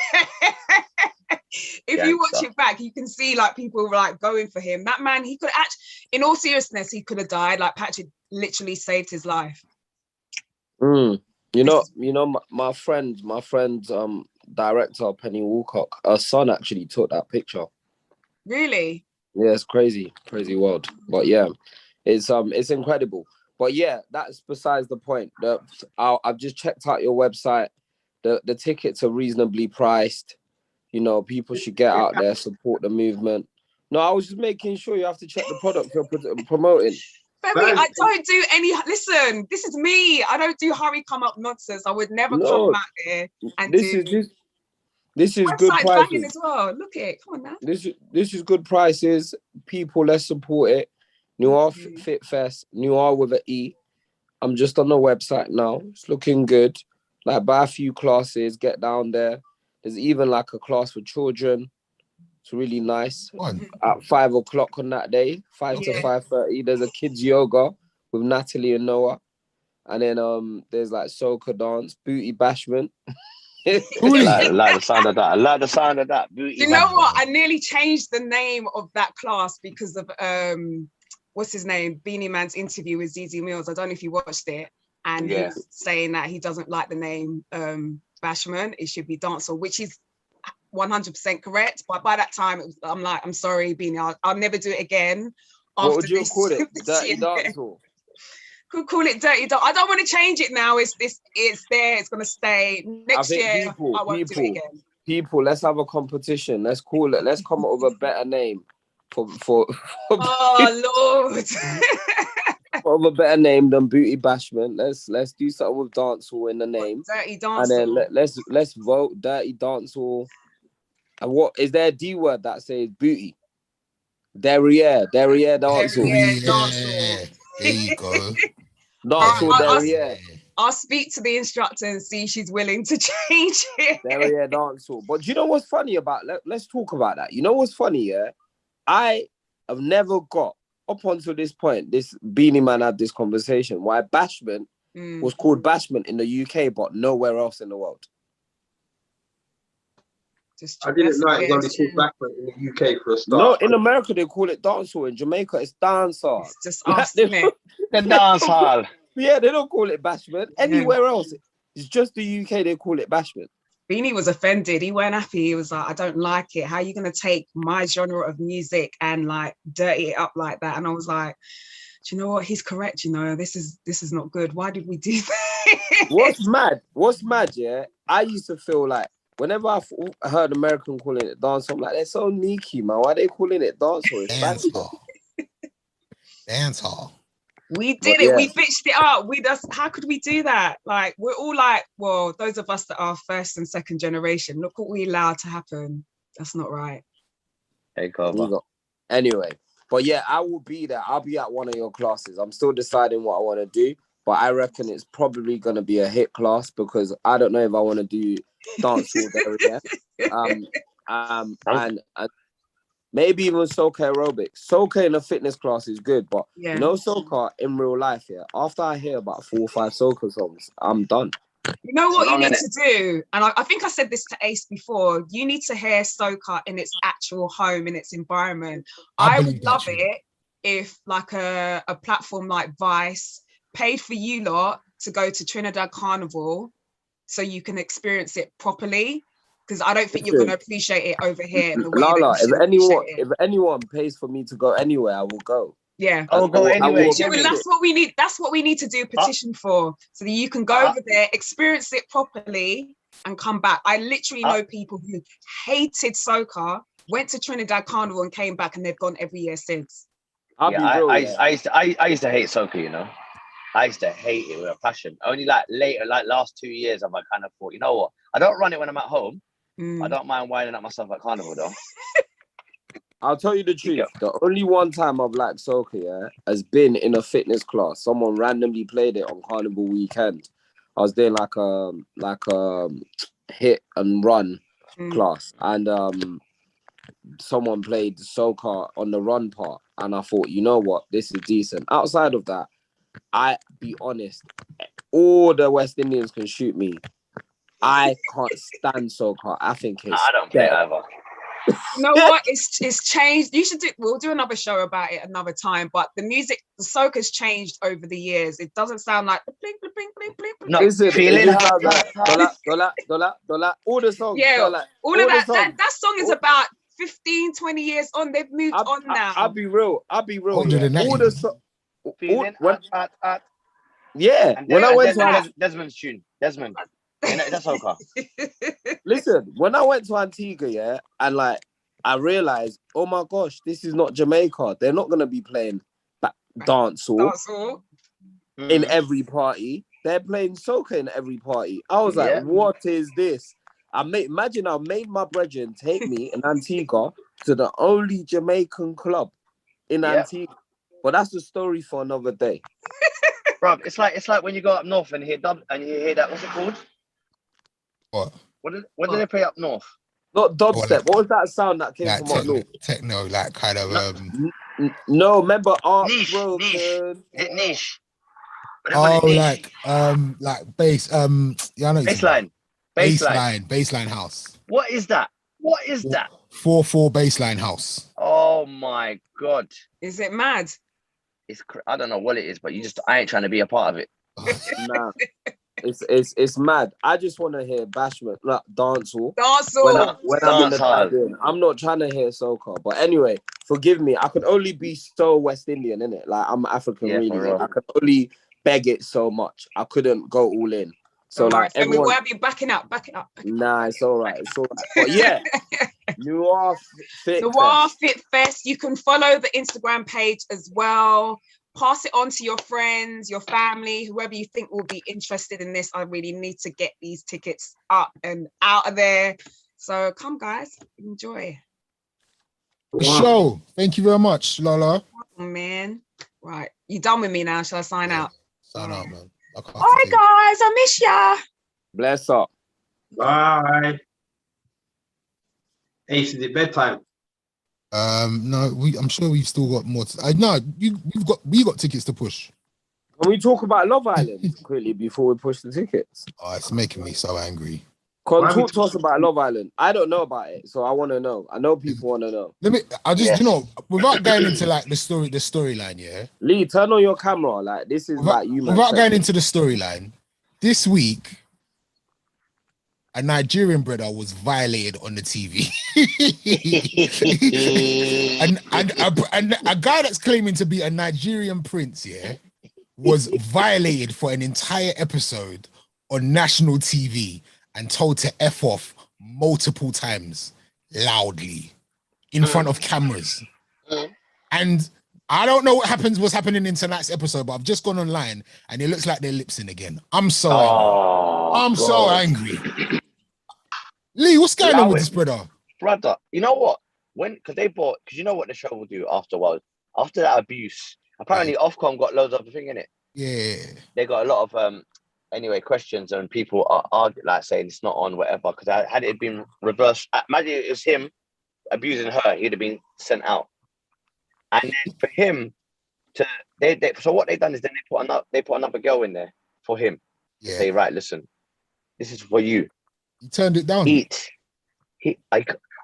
Speaker 6: If you watch it back, you can see like people were like going for him. That man, he could actually, in all seriousness, he could have died. Like Patrick literally saved his life.
Speaker 3: You know, my friend, director Penny Woolcock, her son actually took that picture.
Speaker 6: Really?
Speaker 3: Yeah, it's crazy world. But yeah, it's incredible. But yeah, that's besides the point. I've just checked out your website. The tickets are reasonably priced. You know, people should get out there, support the movement. No, I was just making sure you have to check the product you're promoting.
Speaker 6: Femi, I don't do any. Listen, this is me. I don't do hurry come up nonsense. I would never come out there and
Speaker 3: this is good prices
Speaker 6: as well. Look it, come on now.
Speaker 3: This is good prices. People, let's support it. NoirFit Fest, Noir with an E. I'm just on the website now. It's looking good. Like, buy a few classes, get down there. There's even like a class for children. It's really nice. At 5 o'clock on that day, 5 to 5:30, there's a kids yoga with Natalie and Noah. And then there's like soca dance, booty bashment.
Speaker 1: I like the sound of that. I like the sound of that. Booty
Speaker 6: you know what? I nearly changed the name of that class because of what's his name? Beanie Man's interview with Zizi Mills. I don't know if you watched it. And he was saying that he doesn't like the name Bashman. It should be Dancer, which is 100% correct. But by that time, I'm like, I'm sorry, Beanie, I'll never do it again.
Speaker 3: What would you call it? Dirty Dancer?
Speaker 6: Could call it Dirty Dance. I don't want to change it now. It's there. It's gonna stay. Next year, I won't do it again.
Speaker 3: People, let's have a competition. Let's call it. Let's come up with a better name for
Speaker 6: oh Lord.
Speaker 3: Of a better name than Booty Bashment. Let's do something with dancehall in the name.
Speaker 6: Dirty dancehall.
Speaker 3: And then let's vote Dirty Dancehall. And what is there a D word that says booty? Derriere dancehall.
Speaker 2: There you go.
Speaker 3: Dancehall derriere.
Speaker 6: I'll speak to the instructor and see if she's willing to change it.
Speaker 3: Derriere dancehall. But do you know what's funny about? Let's talk about that. You know what's funny? Yeah, I have never got. Up until this point, this Beanie Man had this conversation why Bashment was called Bashment in the UK, but nowhere else in the world.
Speaker 4: I didn't know it was only called Bashment in the UK for a start.
Speaker 3: No, in America they call it dancehall. In Jamaica, it's dancehall.
Speaker 6: It's just us, isn't it?
Speaker 1: The dancehall.
Speaker 3: Yeah, they don't call it Bashment. Anywhere else, it's just the UK they call it Bashment.
Speaker 6: Beanie was offended. He weren't happy. He was like, I don't like it. How are you going to take my genre of music and like dirty it up like that? And I was like, do you know what? He's correct. You know, this is not good. Why did we do that?
Speaker 3: What's mad, yeah? I used to feel like whenever I heard American calling it dancehall, I'm like, they're so sneaky, man. Why are they calling it dancehall? It's
Speaker 2: Dancehall. Dancehall.
Speaker 6: We did it. We bitched it up. How could we do that? Like, we're all like, well, those of us that are first and second generation, look what we allowed to happen. That's not right.
Speaker 1: Hey, Carver.
Speaker 3: Anyway, but yeah, I will be there. I'll be at one of your classes. I'm still deciding what I want to do, but I reckon it's probably going to be a hit class because I don't know if I want to do dancehall there again. And maybe even soca aerobics. Soca in a fitness class is good, but you know, soca in real life, after I hear about 4 or 5 soca songs, I'm done.
Speaker 6: You know what you need to do? And I think I said this to Ace before. You need to hear soca in its actual home, in its environment. I would love it if like a platform like Vice paid for you lot to go to Trinidad Carnival so you can experience it properly. Because I don't think you're going to appreciate it over here in the way
Speaker 3: Lala,
Speaker 6: that
Speaker 3: if anyone pays for me to go anywhere, I will go.
Speaker 6: Yeah,
Speaker 1: I will go anywhere.
Speaker 6: That's what we need. That's what we need to do a petition for, so that you can go over there, experience it properly, and come back. I literally know people who hated soca, went to Trinidad Carnival, and came back, and they've gone every year since.
Speaker 1: I used to hate soca. You know, I used to hate it with a passion. Only like later, like last 2 years, I've kind of thought, you know what? I don't run it when I'm at home. I don't mind winding up myself at Carnival though.
Speaker 3: I'll tell you the truth. The only one time I've liked soca, has been in a fitness class. Someone randomly played it on Carnival weekend. I was doing like a hit and run class, and someone played soca on the run part, and I thought, you know what, this is decent. Outside of that, I be honest, all the West Indians can shoot me. I can't stand soca. I think it's
Speaker 1: I don't play it either.
Speaker 6: You know what? It's changed. We'll do another show about it another time. But the soca's changed over the years. It doesn't sound like the blink, blink, blink, blink, blink.
Speaker 1: No, feeling
Speaker 3: dollar, all the songs.
Speaker 6: Yeah, all of that. That song is
Speaker 3: all,
Speaker 6: about 15, 20 years on. They've moved on now.
Speaker 3: I'll be real. All
Speaker 2: the
Speaker 3: songs.
Speaker 1: Yeah.
Speaker 3: And when I went to
Speaker 1: Desmond's tune. Desmond. That's soca.
Speaker 3: Listen, when I went to Antigua, and like I realized, oh my gosh, this is not Jamaica. They're not gonna be playing dancehall in every party. They're playing soca in every party. I was like, what is this? Imagine I made my brethren take me in Antigua to the only Jamaican club in Antigua. But that's the story for another day.
Speaker 1: Bro, it's like when you go up north and hear dub and you hear that, what's it called? What did they play up north?
Speaker 3: Not dubstep. What was that sound that came
Speaker 2: like
Speaker 3: from up north?
Speaker 2: Techno, like kind of
Speaker 3: No, remember
Speaker 1: niche.
Speaker 3: Niche.
Speaker 2: like bass. I know
Speaker 1: Baseline
Speaker 2: house.
Speaker 1: What is that?
Speaker 2: 4/4 baseline house.
Speaker 1: Oh my god!
Speaker 6: Is it mad?
Speaker 1: I don't know what it is, but I ain't trying to be a part of it.
Speaker 3: Nah. It's mad. I just want to hear bashment, like dancehall. When I'm in the Caribbean. I'm not trying to hear soca. But anyway, forgive me. I could only be so West Indian, innit? Like I'm African, really. I could only beg it so much. I couldn't go all in. So like everyone,
Speaker 6: we'll have you backing up.
Speaker 3: Nah, it's all right. But yeah,
Speaker 6: NoirFit Fest. You can follow the Instagram page as well. Pass it on to your friends, your family, whoever you think will be interested in this. I really need to get these tickets up and out of there. So come, guys, enjoy.
Speaker 2: The show. Thank you very much, Lola.
Speaker 6: Oh, man. Right. You done with me now? Shall I sign out?
Speaker 2: Sign out, man.
Speaker 6: All right, guys. I miss ya.
Speaker 3: Bless up.
Speaker 4: Bye. Ace, is it bedtime?
Speaker 2: No, I'm sure we've still got more. We got tickets to push.
Speaker 3: Can we talk about Love Island quickly before we push the tickets?
Speaker 2: Oh, it's making me so angry.
Speaker 3: Talk to us about Love Island. I don't know about it, so I want to know. I know people want to know.
Speaker 2: Without going into like the storyline, yeah.
Speaker 3: Lee, turn on your camera. Like this is like you.
Speaker 2: Without going into the storyline, this week, a Nigerian brother was violated on the TV. and a guy that's claiming to be a Nigerian prince, yeah, was violated for an entire episode on national TV and told to F off multiple times loudly in front of cameras. And I don't know what's happening in tonight's episode, but I've just gone online and it looks like they're lip-syncing again. I'm so angry. I'm so angry. Lee, what's going on with this brother?
Speaker 1: Brother, you know what? Because you know what the show will do afterwards. After that abuse, apparently Ofcom got loads of the thing in it.
Speaker 2: Yeah.
Speaker 1: They got a lot of questions, and people are like saying it's not on, whatever. Because had it been reversed, imagine it was him abusing her, he'd have been sent out. And then for him to so what they've done is then they put another girl in there for him.
Speaker 2: Yeah.
Speaker 1: Say, right, listen, this is for you.
Speaker 2: He turned it down.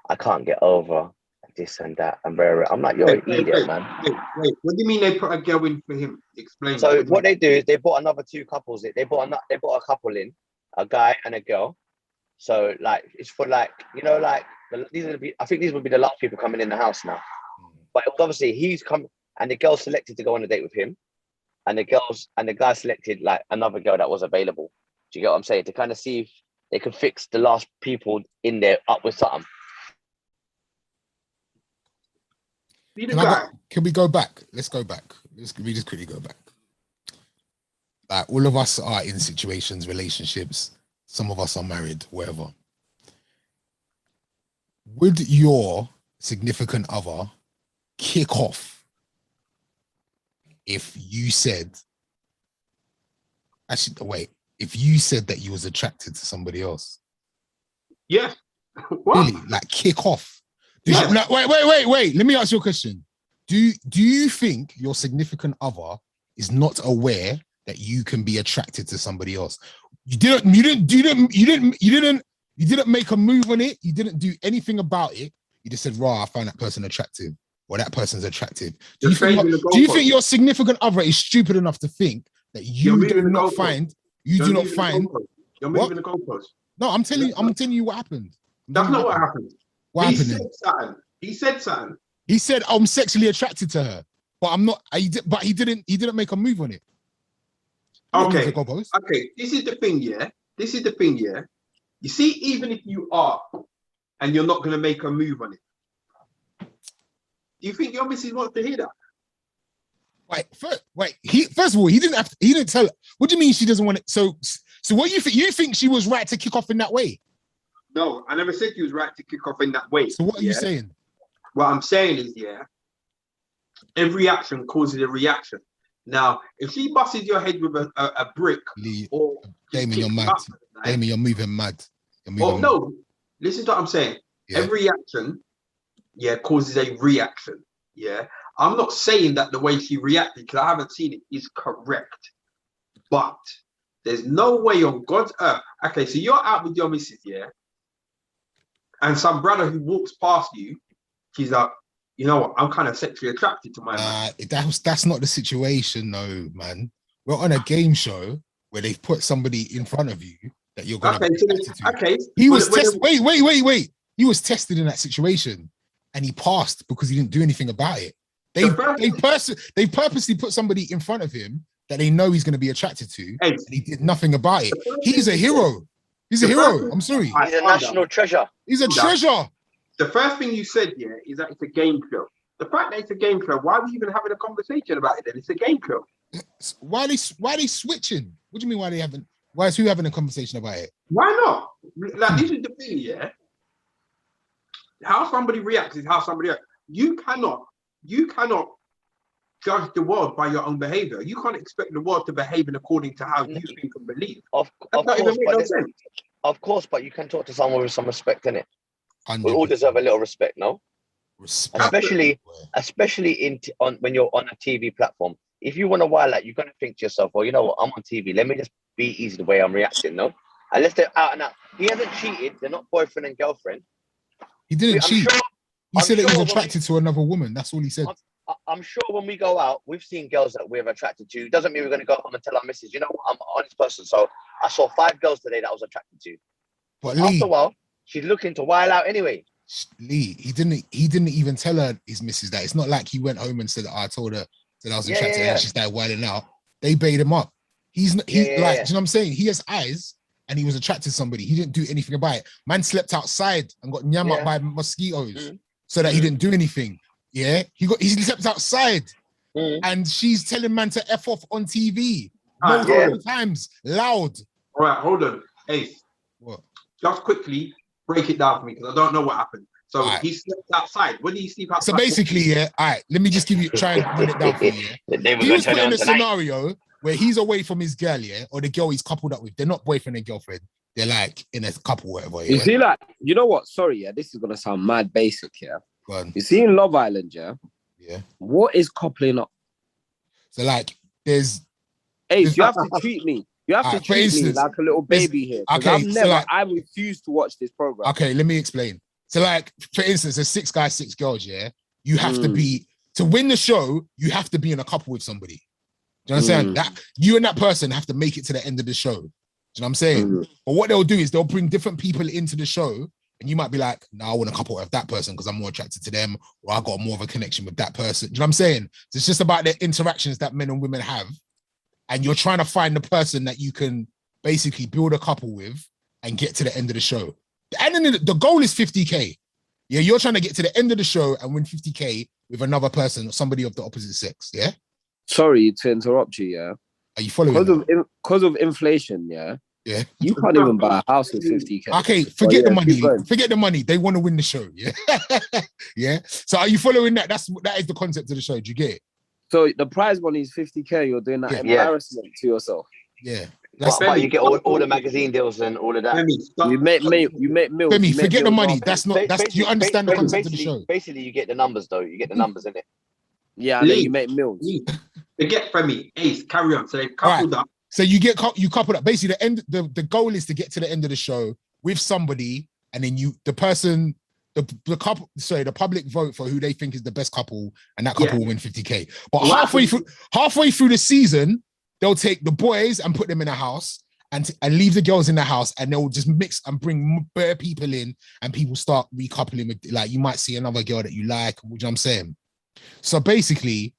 Speaker 1: I can't get over this and that. I'm like, you're an idiot, man.
Speaker 4: Wait. What do you mean they put a girl in for him? Explain.
Speaker 1: So what they do is they brought another two couples. They brought a couple in, a guy and a girl. So like it's for like, you know, like I think these would be the last people coming in the house now. But obviously he's come and the girl selected to go on a date with him, and the guy selected like another girl that was available. Do you get what I'm saying? To kind of see if they could fix the last people in there up with something.
Speaker 2: Can we go back? Let's go back. We just quickly go back. Like all of us are in situations, relationships. Some of us are married, whatever. Would your significant other kick off if you said, if you said that you was attracted to somebody else?
Speaker 4: Yeah. What?
Speaker 2: Really? Like kick off? Wait. Let me ask you a question. Do you think your significant other is not aware that you can be attracted to somebody else? You didn't make a move on it. You didn't do anything about it. You just said, "Raw, I found that person attractive," or "That person's attractive." Do you think your significant other is stupid enough to think that you do not find? You're moving the goalpost. No, I'm telling you what happened.
Speaker 4: That's not what happened.
Speaker 2: What happened?
Speaker 4: He said something.
Speaker 2: He said, "I'm sexually attracted to her," but I'm not. But he didn't make a move on it.
Speaker 4: Okay. This is the thing, yeah. You see, even if you are, and you're not going to make a move on it, do you think your missus wants to hear that?
Speaker 2: First of all, he didn't tell her. What do you mean she doesn't want it? So what you think? You think she was right to kick off in that way?
Speaker 4: No, I never said you was right to kick off in that way.
Speaker 2: So what are you saying?
Speaker 4: What I'm saying is, yeah, every action causes a reaction. Now, if she busts your head with a brick, or
Speaker 2: Damien, you're mad. Damien, you're moving mad.
Speaker 4: No, listen to what I'm saying. Yeah. Every action, causes a reaction. Yeah, I'm not saying that the way she reacted, because I haven't seen it, is correct. But there's no way on God's earth. Okay, so you're out with your missus, yeah, and some brother who walks past you, she's like, you know what, I'm kind of sexually attracted to my man.
Speaker 2: That's not the situation, no, man. We're on a game show where they've put somebody in front of you that you're going to be attracted to.
Speaker 4: Okay.
Speaker 2: He was tested. Wait. He was tested in that situation and he passed because he didn't do anything about it. They purposely put somebody in front of him that they know he's going to be attracted to, and he did nothing about it. He's a hero. He's a hero. I'm sorry.
Speaker 1: He's a national treasure.
Speaker 2: He's a treasure.
Speaker 4: The first thing you said, is that it's a game show. The fact that it's a game show, why are we even having a conversation about it then? It's a game show.
Speaker 2: Why are they switching? What do you mean why is who having a conversation about it?
Speaker 4: Why not? Like, this is the thing, yeah? How somebody reacts is how somebody reacts. You cannot judge the world by your own behavior. You can't expect the world to behave in according to how you think and believe.
Speaker 1: Of course, but you can talk to someone with some respect in it. We all deserve a little respect, no?
Speaker 2: Respect.
Speaker 1: Especially when you're on a TV platform. If you want to wild out, you're gonna think to yourself, well, you know what, I'm on TV. Let me just be easy the way I'm reacting, no? Unless they're out and out. He hasn't cheated. They're not boyfriend and girlfriend.
Speaker 2: He didn't cheat. He said that he was attracted to another woman. That's all he said.
Speaker 1: I'm sure when we go out, we've seen girls that we're attracted to. Doesn't mean we're going to go home and tell our missus, you know what, I'm an honest person. So I saw 5 girls today that I was attracted to.
Speaker 2: But
Speaker 1: After
Speaker 2: Lee,
Speaker 1: a while, she's looking to while out anyway.
Speaker 2: Lee, he didn't even tell her his missus that. It's not like he went home and said, I told her that I was attracted and she started wilding out. They bait him up. He's like, do you know what I'm saying? He has eyes and he was attracted to somebody. He didn't do anything about it. Man slept outside and got nyam up by mosquitoes so that he didn't do anything. Yeah, he slept outside and she's telling man to F off on TV multiple times, loud.
Speaker 4: All right, hold on. Ace.
Speaker 2: What?
Speaker 4: Just quickly break it down for me because I don't know what happened. So he slept outside. When did he sleep outside?
Speaker 2: So basically, all right, let me just try and run it down for you. He was put in a scenario where he's away from his girl, or the girl he's coupled up with. They're not boyfriend and girlfriend. They're like in a couple, whatever.
Speaker 3: You see, like, you know what? Sorry, this is gonna sound mad basic here. You see in Love Island, yeah, what is coupling up?
Speaker 2: So like, there's
Speaker 3: Ace, you have to treat me. You have to treat me like a little baby here. Okay, I refuse to watch this program.
Speaker 2: Okay, let me explain. So like, for instance, there's 6 guys, 6 girls, yeah? You have to be, to win the show, you have to be in a couple with somebody. Do you understand? That you and that person have to make it to the end of the show. Do you know what I'm saying? But what they'll do is they'll bring different people into the show and you might be like, no, I want a couple with that person because I'm more attracted to them or I got more of a connection with that person. Do you know what I'm saying? So it's just about the interactions that men and women have. And you're trying to find the person that you can basically build a couple with and get to the end of the show. And then the goal is 50K. Yeah, you're trying to get to the end of the show and win 50K with another person or somebody of the opposite sex, yeah?
Speaker 3: Sorry to interrupt you, yeah?
Speaker 2: Are you following?
Speaker 3: Because of inflation, yeah?
Speaker 2: Yeah.
Speaker 3: You can't even buy a house with 50K.
Speaker 2: Okay, forget the money. Forget the money. They want to win the show, yeah? Yeah? So are you following that? That is the concept of the show. Do you get it?
Speaker 3: So the prize money is 50K. You're doing that embarrassment to yourself.
Speaker 2: Yeah.
Speaker 1: But you get all the magazine deals and all of that.
Speaker 3: You make millions.
Speaker 2: Femi, forget the money. That's you understand the concept of the show.
Speaker 1: Basically, you get the numbers though. You get the numbers in it.
Speaker 3: Yeah, and then you make millions.
Speaker 4: Forget Femi. Ace, carry on. So they coupled up.
Speaker 2: So you coupled up. Basically, the goal is to get to the end of the show with somebody, and then the public vote for who they think is the best couple, and that couple will win 50K. But halfway through the season, they'll take the boys and put them in a house and leave the girls in the house, and they'll just mix and bring bare people in, and people start recoupling with, like, you might see another girl that you like, which I'm saying. So basically,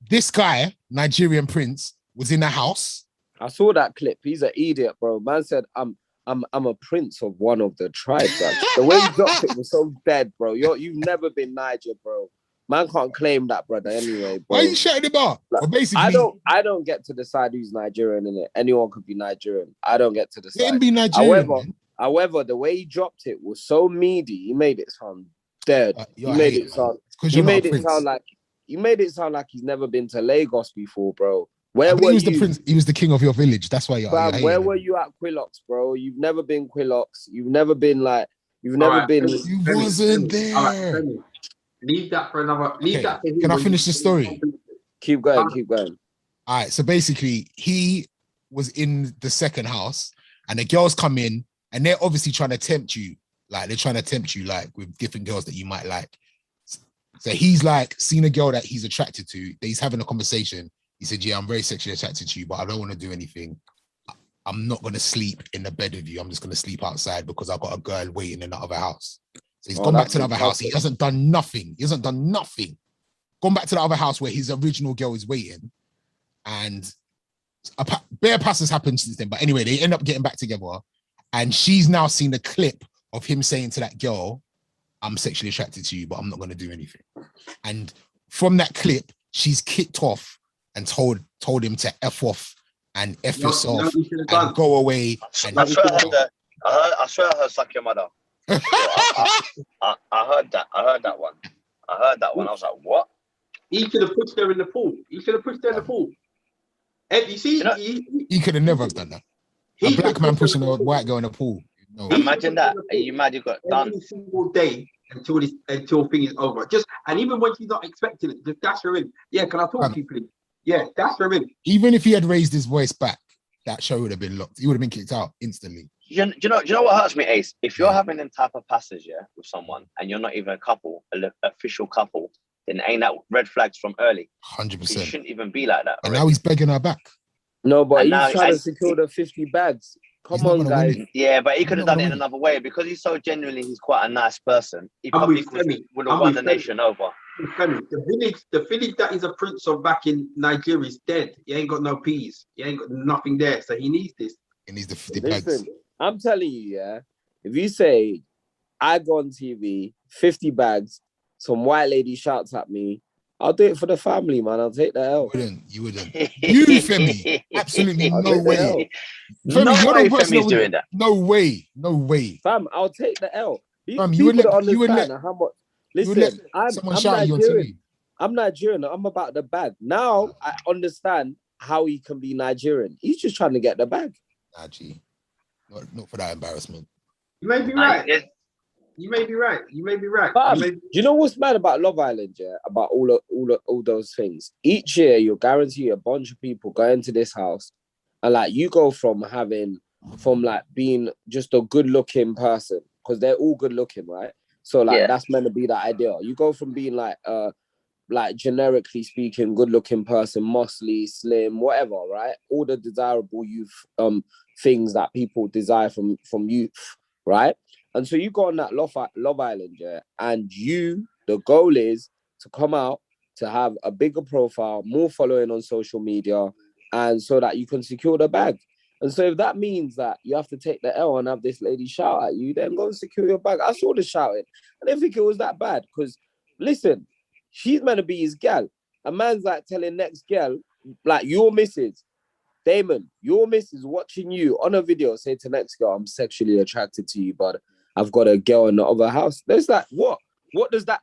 Speaker 2: this guy, Nigerian Prince, was in the house.
Speaker 3: I saw that clip. He's an idiot, bro. Man said, I'm a prince of one of the tribes. Like, the way he dropped it was so dead, bro. You've never been Niger, bro. Man can't claim that, brother. Anyway, bro.
Speaker 2: Why are you shouting about?
Speaker 3: Like,
Speaker 2: well, basically,
Speaker 3: I don't get to decide who's Nigerian in it. Anyone could be Nigerian. I don't get to decide.
Speaker 2: Let him be Nigerian.
Speaker 3: However, the way he dropped it was so meaty. He made it sound dead. He made it sound like he's never been to Lagos before, bro. Where were you?
Speaker 2: The prince. He was the king of your village. That's why you're.
Speaker 3: Where were you at Quillox, bro? You've never been Quillox. You've never been like. You've never been.
Speaker 2: You wasn't there.
Speaker 4: All right, leave that for another. That.
Speaker 2: Can I finish the story?
Speaker 3: Keep going. Keep going.
Speaker 2: All right. So basically, he was in the second house, and the girls come in, and they're obviously trying to tempt you. Like, they're trying to tempt you, like, with different girls that you might like. So he's like seen a girl that he's attracted to. He's having a conversation. He said, yeah, I'm very sexually attracted to you, but I don't want to do anything. I'm not going to sleep in the bed with you. I'm just going to sleep outside because I've got a girl waiting in the other house. So he's gone back to the other house. He hasn't done nothing. Gone back to the other house where his original girl is waiting. And bare passes happened since then. But anyway, they end up getting back together. And she's now seen a clip of him saying to that girl, I'm sexually attracted to you, but I'm not going to do anything. And from that clip, she's kicked off and told him to F off and F yourself and go away.
Speaker 1: I swear I heard suck your mother. I heard that. I heard that one. I was like, what?
Speaker 4: He could have pushed her in the pool. And you see,
Speaker 2: he could have never have done that. A black man pushing a white girl in a pool. No.
Speaker 1: Imagine that. Are you mad? You got done
Speaker 4: every single day until thing is over. And even when she's not expecting it, just dash her in. Yeah, can I talk to you, please? Yeah, dash her in.
Speaker 2: Even if he had raised his voice back, that show would have been locked. He would have been kicked out instantly.
Speaker 1: Do you know what hurts me, Ace? If you're having them type of passage, with someone, and you're not even a couple, an official couple, then ain't that red flags from early?
Speaker 2: 100%.
Speaker 1: It shouldn't even be like that.
Speaker 2: And now he's begging her back.
Speaker 3: No, but he's trying to secure the 50 bags. Come
Speaker 2: not
Speaker 3: on,
Speaker 2: gonna win
Speaker 3: guys.
Speaker 2: it.
Speaker 1: Yeah, but he could
Speaker 2: He's
Speaker 1: have
Speaker 2: not
Speaker 1: done it in
Speaker 2: gonna
Speaker 1: another way because he's so genuinely, he's quite a nice person. He
Speaker 4: I'm
Speaker 1: probably
Speaker 4: with Femi.
Speaker 1: would have
Speaker 4: I'm
Speaker 1: won
Speaker 4: with
Speaker 1: the
Speaker 4: Femi.
Speaker 1: nation over.
Speaker 4: Femi, the village that he's a prince of back in Nigeria is dead. He ain't got no peas. He ain't got nothing there. So he needs this.
Speaker 2: It needs the 50 bags.
Speaker 3: Listen, I'm telling you, yeah. If you say I go on TV, 50 bags, some white lady shouts at me, I'll do it for the family, man. I'll take the L.
Speaker 2: You wouldn't. You, Femi, absolutely
Speaker 3: I'll
Speaker 2: no
Speaker 3: take the L.
Speaker 2: way.
Speaker 1: No
Speaker 2: Femi, you're
Speaker 1: way
Speaker 2: the person
Speaker 1: Femi's
Speaker 2: that
Speaker 1: doing
Speaker 2: would.
Speaker 1: that.
Speaker 2: No way. No way.
Speaker 3: Fam, I'll take the L. These
Speaker 2: Fam,
Speaker 3: people don't
Speaker 2: you would
Speaker 3: understand
Speaker 2: let
Speaker 3: how much.
Speaker 2: you would let
Speaker 3: Listen, I'm
Speaker 2: someone shout at you on
Speaker 3: Nigerian.
Speaker 2: TV.
Speaker 3: I'm Nigerian. I'm about the bag. Now I understand how he can be Nigerian. He's just trying to get the bag.
Speaker 2: Nah, G. Not for that embarrassment.
Speaker 4: You may be right. You may be right. You may be right.
Speaker 3: Fam,
Speaker 4: You may
Speaker 3: do you know what's mad about Love Island? Yeah, about all those things. Each year, you'll guarantee a bunch of people go into this house, and like you go from like being just a good-looking person because they're all good-looking, right? So like that's meant to be the ideal. You go from being like generically speaking, good-looking person, muscly, slim, whatever, right? All the desirable youth things that people desire from youth, right? And so you go on that Love Island, yeah, and the goal is to come out, to have a bigger profile, more following on social media, and so that you can secure the bag. And so if that means that you have to take the L and have this lady shout at you, then go and secure your bag. I saw the shouting. I didn't think it was that bad because, listen, she's meant to be his gal. A man's like telling next gal, like your missus, Damon, your missus watching you on a video say to next girl, I'm sexually attracted to you, but I've got a girl in the other house. There's that, what? What does that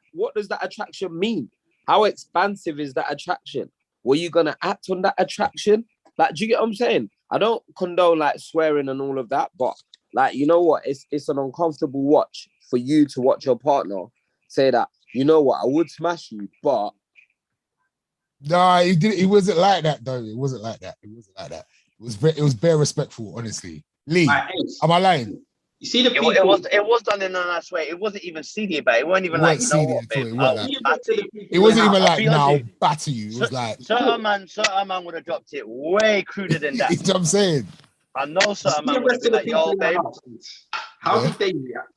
Speaker 3: attraction mean? How expansive is that attraction? Were you gonna act on that attraction? Like, do you get what I'm saying? I don't condone like swearing and all of that, but like, you know what? It's an uncomfortable watch for you to watch your partner say that, you know what, I would smash you, but
Speaker 2: Nah, he did. It wasn't like that, though. It wasn't like that. It was bare respectful, honestly. Lee, am I lying?
Speaker 4: You see the people.
Speaker 1: It was done in a nice way. It wasn't even seedy, but it wasn't even like, you know what, babe,
Speaker 2: it wasn't even like,
Speaker 1: now
Speaker 2: I'll batter you. It was like
Speaker 1: certain man would have dropped it way cruder than that.
Speaker 2: You know what I'm saying?
Speaker 1: I know certain man would have been like, yo, babe.
Speaker 4: How did they react?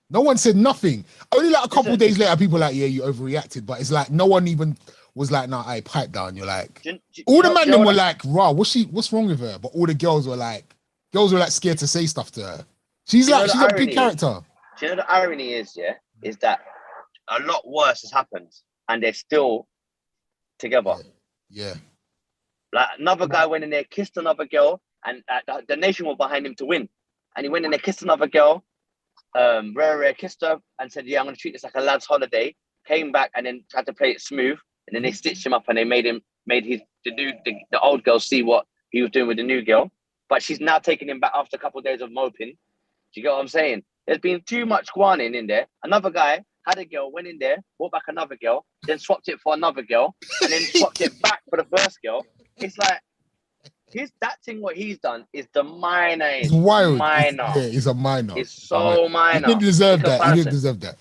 Speaker 2: No one said nothing. Only like a couple of days later, people were like, yeah, you overreacted. But it's like no one even was like, nah, I pipe down. You're like, all the men were like, raw, what's wrong with her? But all the girls were like scared to say stuff to her. She's a big character.
Speaker 1: Do you know the irony is that a lot worse has happened and they're still together.
Speaker 2: Yeah.
Speaker 1: Like another guy went in there, kissed another girl, and the nation were behind him to win. And he went in there, kissed another girl, rare kissed her and said, yeah, I'm going to treat this like a lad's holiday. Came back and then tried to play it smooth. And then they stitched him up and they made the old girl see what he was doing with the new girl. But she's now taking him back after a couple of days of moping. Do you get what I'm saying? There's been too much guanin in there. Another guy had a girl, went in there, brought back another girl, then swapped it for another girl, and then swapped it back for the first girl. It's like, what he's done is the minor.
Speaker 2: It's wild.
Speaker 1: Minor.
Speaker 2: It's a minor.
Speaker 1: It's so minor.
Speaker 2: He didn't deserve that. He didn't deserve that.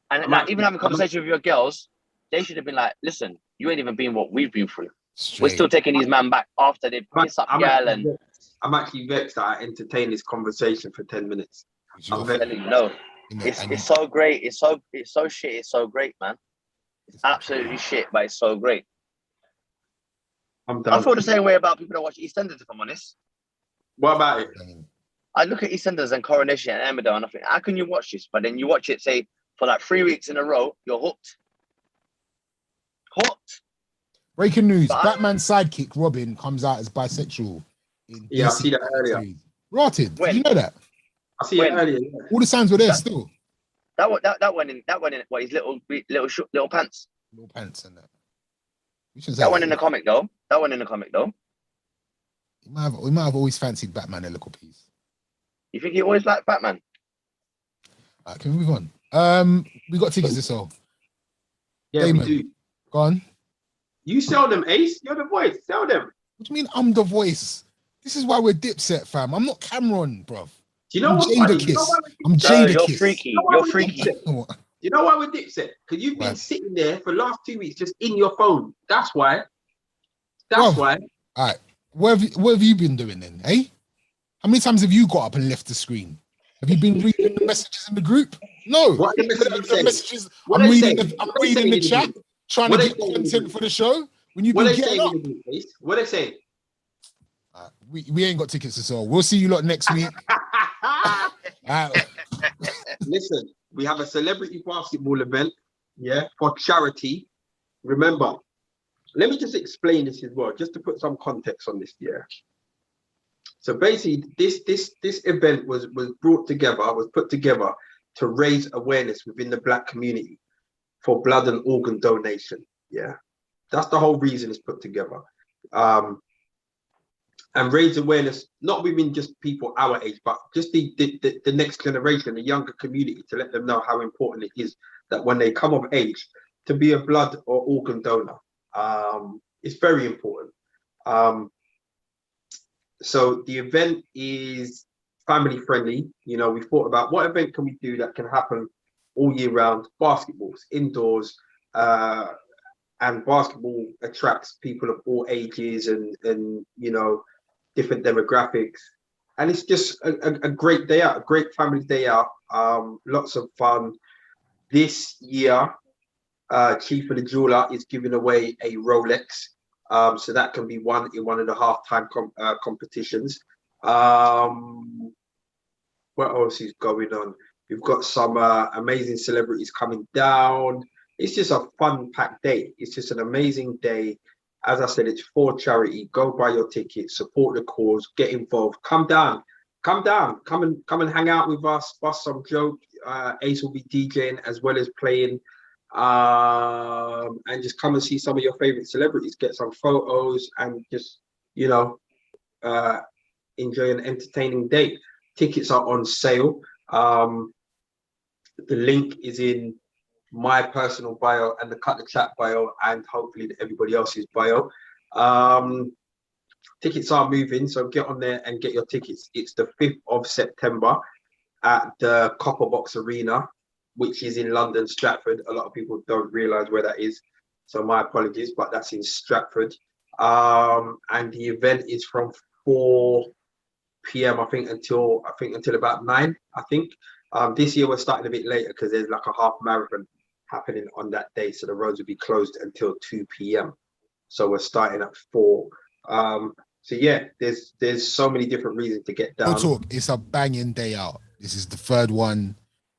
Speaker 1: And like, even having a conversation with your girls, they should have been like, listen, you ain't even been what we've been through. Straight. We're still taking these men back after they piss up gal and...
Speaker 4: I'm actually vexed that I entertained this conversation for 10 minutes.
Speaker 1: I'm telling you, no. It's so great. It's so shit. It's so great, man. It's absolutely shit, but it's so great. I feel the same way about people that watch EastEnders, if I'm honest.
Speaker 4: What about it?
Speaker 1: I look at EastEnders and Coronation and Emmerdale and I think, how can you watch this? But then you watch it, say, for like 3 weeks in a row, you're hooked. Hooked.
Speaker 2: Breaking news, Batman's sidekick, Robin, comes out as bisexual.
Speaker 4: Yeah, I see that earlier.
Speaker 2: Rotted. Did you know that?
Speaker 4: I see it earlier. Yeah.
Speaker 2: All the signs were there still.
Speaker 1: That went in what, his little pants.
Speaker 2: Little pants and that.
Speaker 1: That went in the comic though.
Speaker 2: We might have always fancied Batman a little piece.
Speaker 1: You think he always liked Batman?
Speaker 2: Alright, can we move on? We got tickets to sell.
Speaker 4: Yeah,
Speaker 2: Damon,
Speaker 4: we do.
Speaker 2: Go on.
Speaker 4: You sell them, Ace. You're the voice. Sell them.
Speaker 2: What do you mean I'm the voice? This is why we're Dipset, fam. I'm not Cameron, bruv.
Speaker 4: Do you know what's funny?
Speaker 2: I'm Jada
Speaker 1: You're
Speaker 2: Kiss.
Speaker 1: freaky. You're freaky.
Speaker 4: You know why we're Dipset? Because you've been sitting there for the last 2 weeks just in your phone. That's why. That's why.
Speaker 2: All right. What have you been doing then, eh? How many times have you got up and left the screen? Have you been reading the messages in the group? No.
Speaker 4: What are the messages saying?
Speaker 2: Messages.
Speaker 4: What
Speaker 2: I'm
Speaker 4: they
Speaker 2: reading.
Speaker 4: say?
Speaker 2: I'm
Speaker 4: What they
Speaker 2: reading
Speaker 4: say
Speaker 2: the
Speaker 4: in the
Speaker 2: chat,
Speaker 4: group?
Speaker 2: trying
Speaker 4: What
Speaker 2: to
Speaker 4: they
Speaker 2: get
Speaker 4: say in the
Speaker 2: content
Speaker 4: group?
Speaker 2: for the show. When you've
Speaker 4: What
Speaker 2: been
Speaker 4: they
Speaker 2: getting
Speaker 4: saying
Speaker 2: up.
Speaker 4: in the group, Ace? What they saying?
Speaker 2: We ain't got tickets to sell. We'll see you lot next week.
Speaker 4: Listen, we have a celebrity basketball event, yeah, for charity. Remember, let me just explain this as well, just to put some context on this, yeah. So basically, this event was put together to raise awareness within the Black community for blood and organ donation. Yeah, that's the whole reason it's put together. And raise awareness, not within just people our age, but just the next generation, the younger community, to let them know how important it is that when they come of age to be a blood or organ donor. It's very important. So the event is family friendly. You know, we thought about what event can we do that can happen all year round. Basketballs, indoors, and basketball attracts people of all ages and you know, different demographics. And it's just a great day out, a great family day out. Lots of fun. This year, Chief of the Jeweler is giving away a Rolex. So that can be won in one of the halftime competitions. What else is going on? We've got some amazing celebrities coming down. It's just a fun-packed day. It's just an amazing day. As I said, it's for charity. Go buy your tickets, support the cause, get involved. Come down, come and hang out with us. Bust some joke. Ace will be DJing as well as playing. And just come and see some of your favorite celebrities, get some photos, and just, you know, enjoy an entertaining day. Tickets are on sale. The link is in my personal bio and the Cut the Chat bio, and hopefully everybody else's bio. Tickets are moving, so get on there and get your tickets. It's the 5th of September at the Copper Box Arena, which is in London, Stratford. A lot of people don't realise where that is, so my apologies, but that's in Stratford. And the event is from 4 p.m. I think until about 9. I think this year we're starting a bit later because there's like a half marathon happening on that day, so the roads will be closed until 2 p.m. So we're starting at 4. So yeah, there's so many different reasons to get down.
Speaker 2: Talk. It's a banging day out. This is the 3rd one,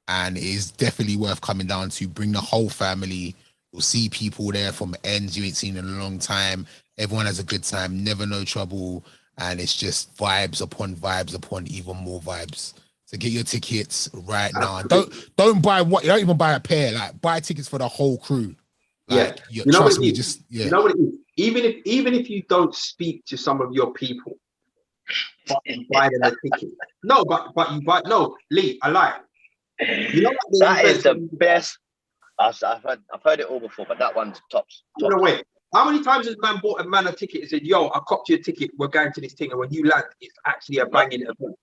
Speaker 2: and it is definitely worth coming down to. Bring the whole family. You'll see people there from ends you ain't seen in a long time. Everyone has a good time, never no trouble, and it's just vibes upon even more vibes. So get your tickets right now. Don't buy what, you don't even buy a pair. Like, buy tickets for the whole crew. Like,
Speaker 4: yeah, you know
Speaker 2: trust
Speaker 4: what
Speaker 2: me.
Speaker 4: it is?
Speaker 2: Just yeah.
Speaker 4: You know what it is? Even if you don't speak to some of your people, but you buy them a ticket. No, but you buy. No, Lee, I lie. You know what?
Speaker 1: That is the best. I've heard it all before, but that one's tops.
Speaker 4: No, wait. How many times has man bought a man a ticket and said, "Yo, I copped you a ticket. We're going to this thing," and when you land, it's actually a banging event.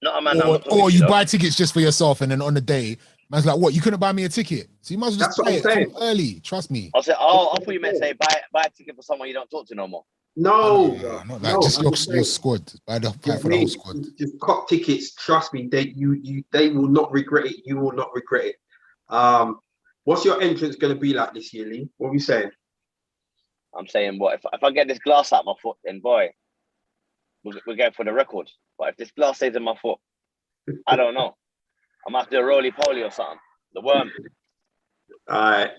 Speaker 1: Not a man.
Speaker 2: Or you buy tickets just for yourself, and then on the day, man's like, "What? You couldn't buy me a ticket?" So you must just buy it from early. Trust me.
Speaker 1: I thought you meant say buy a ticket for someone you don't talk to no more.
Speaker 4: No,
Speaker 2: not like just your squad. Buy for the whole squad.
Speaker 4: Just cop tickets. Trust me, they will not regret it. You will not regret it. What's your entrance going to be like this year, Lee? What are we saying?
Speaker 1: I'm saying, what if I get this glass out my foot, then boy, we're going for the record. But if this glass stays in my foot, I don't know. I might have to do a roly-poly or something. The worm.
Speaker 4: All right.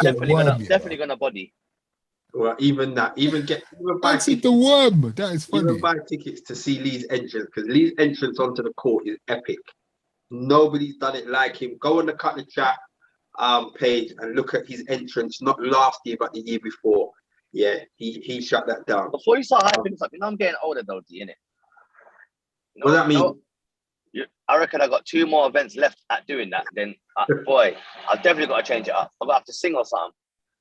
Speaker 1: Definitely gonna body.
Speaker 4: Well, even buy
Speaker 2: tickets. The worm. That is funny.
Speaker 4: Even buy tickets to see Lee's entrance, because Lee's entrance onto the court is epic. Nobody's done it like him. Go on the Cut the Chat page and look at his entrance, not last year but the year before. Yeah, he shut that down.
Speaker 1: Before you start hyping this up, I'm getting older though, innit?
Speaker 4: What does that mean?
Speaker 1: I reckon I got 2 more events left at doing that. Then, boy, I've definitely got to change it up. I'm gonna have to sing or something.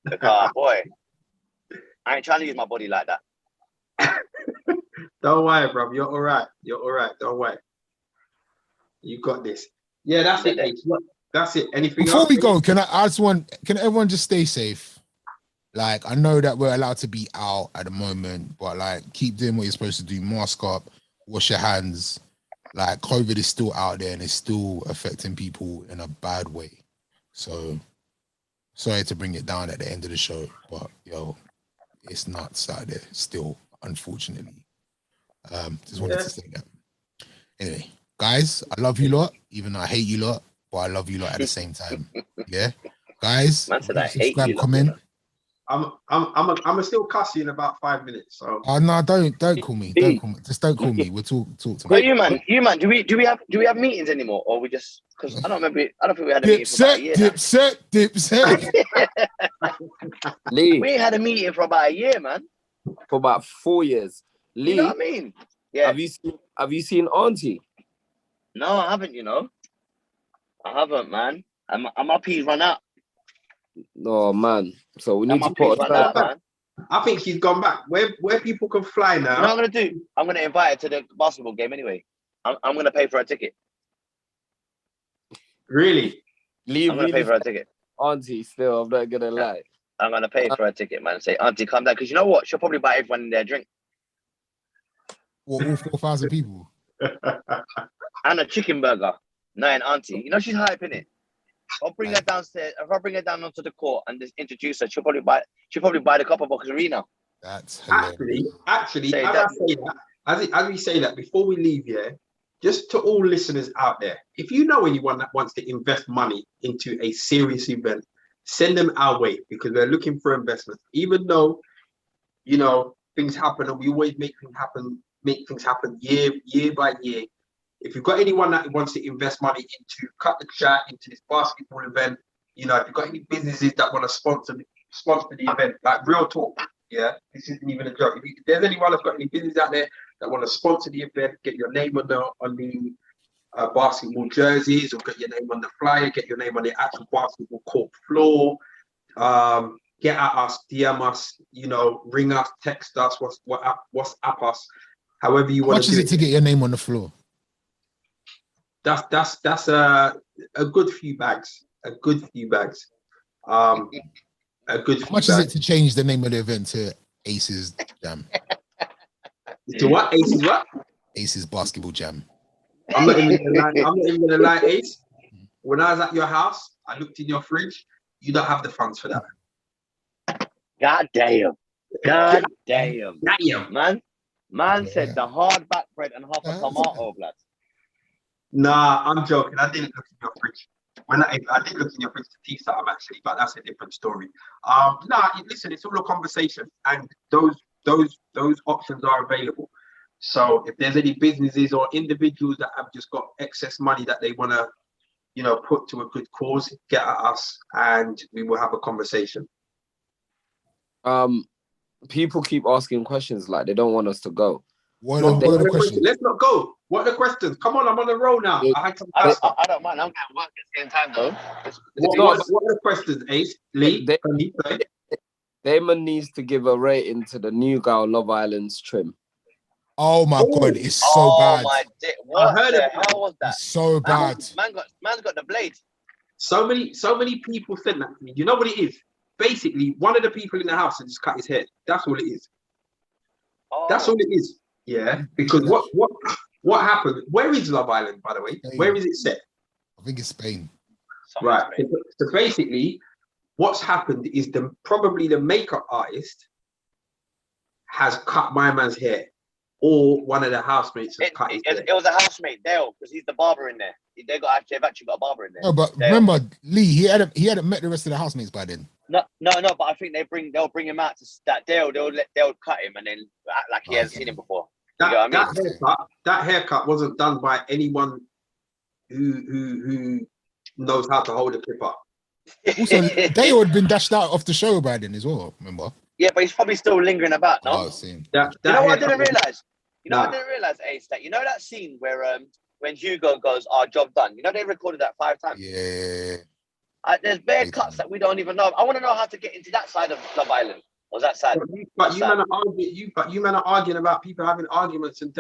Speaker 1: Because, boy, I ain't trying to use my body like that.
Speaker 4: Don't worry, bro. You're all right. Don't worry. You got this. Yeah, that's it. That's it. Anything
Speaker 2: Before
Speaker 4: else?
Speaker 2: we go, can everyone just stay safe? Like, I know that we're allowed to be out at the moment, but like, keep doing what you're supposed to do. Mask up, wash your hands. Like COVID is still out there and it's still affecting people in a bad way. So sorry to bring it down at the end of the show, but yo, it's nuts out there still, unfortunately. Just wanted to say that. Anyway, guys, I love you lot, even though I hate you lot, but I love you lot at the same time. Yeah, guys,
Speaker 1: Man said I hate
Speaker 2: subscribe,
Speaker 1: you lot,
Speaker 2: comment.
Speaker 1: you know.
Speaker 4: I'm still cuss you in about 5 minutes. So
Speaker 2: No, don't call me. Don't call me. Just don't call me. We'll talk to
Speaker 1: But
Speaker 2: me.
Speaker 1: you man, do we have meetings anymore, or we just because I don't remember. I don't think we had a meeting for about a year.
Speaker 2: Dipset.
Speaker 3: Lee,
Speaker 1: We ain't had a meeting for about a year, man.
Speaker 3: for about 4 years. Lee,
Speaker 1: You know what I mean? Yeah.
Speaker 3: have you seen Auntie?
Speaker 1: No, I haven't. You know, I haven't, man. I'm up. He's run out.
Speaker 3: Oh man. So we need
Speaker 1: I'm
Speaker 3: to
Speaker 1: up. He's
Speaker 3: put
Speaker 1: run out,
Speaker 3: a
Speaker 1: man.
Speaker 4: I think she's gone back. Where people can fly
Speaker 1: You know what
Speaker 4: now.
Speaker 1: I'm gonna do? I'm gonna invite her to the basketball game anyway. I'm gonna pay for a ticket.
Speaker 4: Really?
Speaker 3: Lee
Speaker 1: I'm gonna pay
Speaker 3: really
Speaker 1: for a ticket.
Speaker 3: Auntie still, I'm not gonna lie.
Speaker 1: I'm gonna pay for a ticket, man. And say, Auntie, come down, because you know what? She'll probably buy everyone their drink
Speaker 2: What, all 4,000 people?
Speaker 1: and a chicken burger. No, and Auntie, you know she's hyping it. I'll bring her downstairs. If I bring her down onto the court and just introduce her, she'll probably buy the Copper Box Arena.
Speaker 2: That's hilarious.
Speaker 4: Actually,
Speaker 1: Say
Speaker 4: as
Speaker 1: that.
Speaker 4: I say that, as we say that, before we leave here, just to all listeners out there, if you know anyone that wants to invest money into a serious event, send them our way, because we're looking for investments. Even though, you know, things happen and we always make things happen year by year. If you've got anyone that wants to invest money into Cut the Chat, into this basketball event, you know, if you've got any businesses that want to sponsor the event, like real talk, yeah, this isn't even a joke. If there's anyone that's got any business out there that want to sponsor the event, get your name on the basketball jerseys, or get your name on the flyer, get your name on the actual basketball court floor, get at us, DM us, you know, ring us, text us, WhatsApp us, however you
Speaker 2: How
Speaker 4: want
Speaker 2: much
Speaker 4: to
Speaker 2: is
Speaker 4: do
Speaker 2: it to get your name on the floor?
Speaker 4: That's a good few bags. A good few bags.
Speaker 2: How much is it to change the name of the event to Aces Jam?
Speaker 4: To what? Aces what?
Speaker 2: Aces Basketball Jam.
Speaker 4: I'm not even gonna lie, Ace. When I was at your house, I looked in your fridge. You don't have the funds for that.
Speaker 1: God damn. God damn.
Speaker 4: Damn.
Speaker 1: Man said the hard back bread and half a tomato, blood.
Speaker 4: Nah, I'm joking. I didn't look in your fridge. I did look in your fridge to tease something actually, but that's a different story. Listen, it's all a conversation, and those options are available. So if there's any businesses or individuals that have just got excess money that they want to, you know, put to a good cause, get at us, and we will have a conversation.
Speaker 3: People keep asking questions like they don't want us to go.
Speaker 2: What are the questions?
Speaker 4: Let's not go. What are the questions? Come on, I'm on the roll now.
Speaker 1: I don't mind. I'm getting work at the same time, though.
Speaker 4: What are the questions, Ace? Lee?
Speaker 3: Damon needs to give a rating to the new girl Love Island's trim.
Speaker 2: Oh my God, it's so bad.
Speaker 1: My dick. What the hell was that?
Speaker 2: It's so bad.
Speaker 1: Man's got the blade.
Speaker 4: So many people said that to me. You know what it is? Basically, one of the people in the house had just cut his hair. That's all it is. That's all it is. Yeah, because what happened? Where is Love Island, by the way?
Speaker 2: Spain.
Speaker 4: Where is it set?
Speaker 2: I think it's Spain.
Speaker 4: Right. So basically, what's happened is probably the makeup artist has cut my man's hair, or one of the housemates has cut his hair.
Speaker 1: It was a housemate, Dale, because he's the barber in there. They've actually got a barber in there.
Speaker 2: No, but Dale. Remember, Lee, he hadn't met the rest of the housemates by then.
Speaker 1: No, but I think they'll bring him out to that Dale. They'll cut him and then act like he hasn't seen him before.
Speaker 4: That haircut wasn't done by anyone who knows how to hold a clipper.
Speaker 1: Also,
Speaker 2: Dale had been dashed out of the show by then as well. Remember?
Speaker 1: Yeah, but he's probably still lingering about. No,
Speaker 2: same.
Speaker 1: You know what I didn't realize? I didn't realize, Ace, that that scene where when Hugo goes, "Our job done." You know they recorded that 5 times.
Speaker 2: Yeah.
Speaker 1: There's bare cuts that we don't even know. I want to know how to get into that side of Love Island. Or that side?
Speaker 4: But you men are arguing about people having arguments and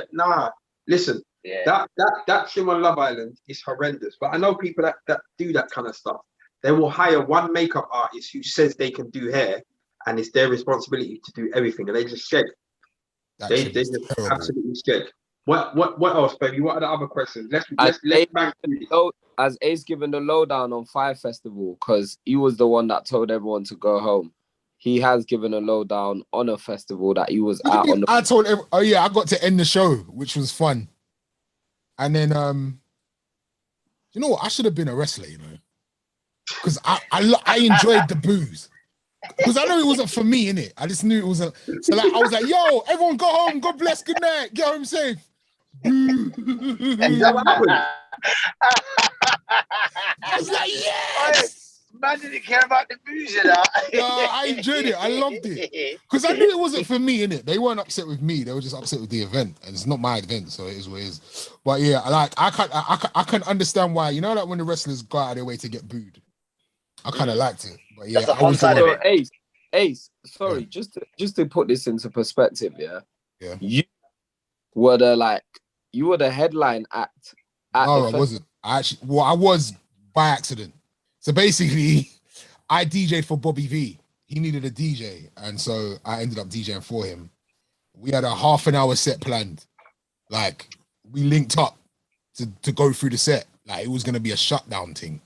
Speaker 4: listen. Yeah. That trim on Love Island is horrendous. But I know people that do that kind of stuff. They will hire one makeup artist who says they can do hair, and it's their responsibility to do everything, and they just shed. They just absolutely shed. What else, baby? What are the other questions? Let's
Speaker 3: As
Speaker 4: bang through these.
Speaker 3: Has Ace given the lowdown on Fire Festival? Because he was the one that told everyone to go home. He has given a lowdown on a festival that he was
Speaker 2: What do you
Speaker 3: at
Speaker 2: mean?
Speaker 3: on the.
Speaker 2: I told every, oh yeah, I got to end the show, which was fun. And then you know what? I should have been a wrestler, you know, because I enjoyed the booze. Because I know it wasn't for me, innit? I just knew it wasn't. So like I was like, yo, everyone go home, God bless, good night, get home safe.
Speaker 4: Is that what happened?
Speaker 2: I was like, yes.
Speaker 1: Man didn't care about the booze and that.
Speaker 2: No, I enjoyed it. I loved it. Because I knew it wasn't for me, innit? They weren't upset with me. They were just upset with the event. And it's not my event, so it is what it is. But yeah, like I can understand why. You know, like when the wrestlers go out of their way to get booed. I kind of liked it. But yeah,
Speaker 1: That's the fun side of it.
Speaker 3: Ace, sorry, just to put this into perspective, yeah.
Speaker 2: Yeah.
Speaker 3: You were the headline act.
Speaker 2: No, I wasn't. I was by accident. So basically, I DJ'd for Bobby V. He needed a DJ, and so I ended up DJing for him. We had a half an hour set planned. Like, we linked up to go through the set. Like, it was going to be a shutdown thing.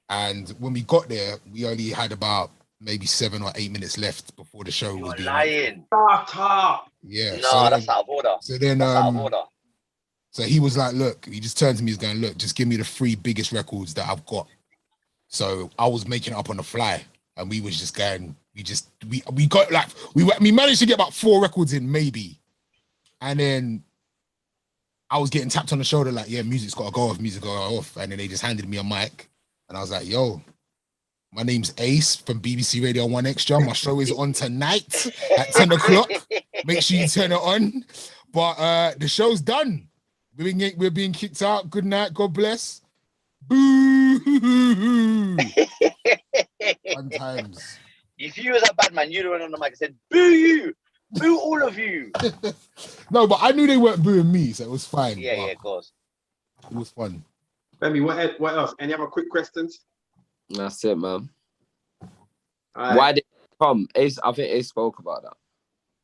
Speaker 2: And when we got there, we only had about maybe 7 or 8 minutes left before the show was being
Speaker 1: lying.
Speaker 4: Stop.
Speaker 2: Yeah.
Speaker 1: No, that's out of order.
Speaker 2: So then,
Speaker 1: that's out of order.
Speaker 2: So he was like, look, he just turned to me, he's going, look, just give me the 3 biggest records that I've got. So I was making it up on the fly, and we was just going, we got like, we managed to get about 4 records in maybe. And then I was getting tapped on the shoulder like, yeah, music's got to go off. And then they just handed me a mic, and I was like, yo, my name's Ace from BBC Radio 1 Extra. My show is on tonight at 10 o'clock. Make sure you turn it on. But the show's done. We're being kicked out. Good night. God bless. Boo! Fun times.
Speaker 1: If you was a bad man, you'd have went on the mic and said, boo you! Boo all of you!
Speaker 2: No, but I knew they weren't booing me, so it was fine.
Speaker 1: Yeah, of course.
Speaker 2: It was fun.
Speaker 4: Baby, what else? Any other quick questions?
Speaker 3: That's it, man.
Speaker 4: Right.
Speaker 3: Why did it come? Ace, I think Ace spoke about that.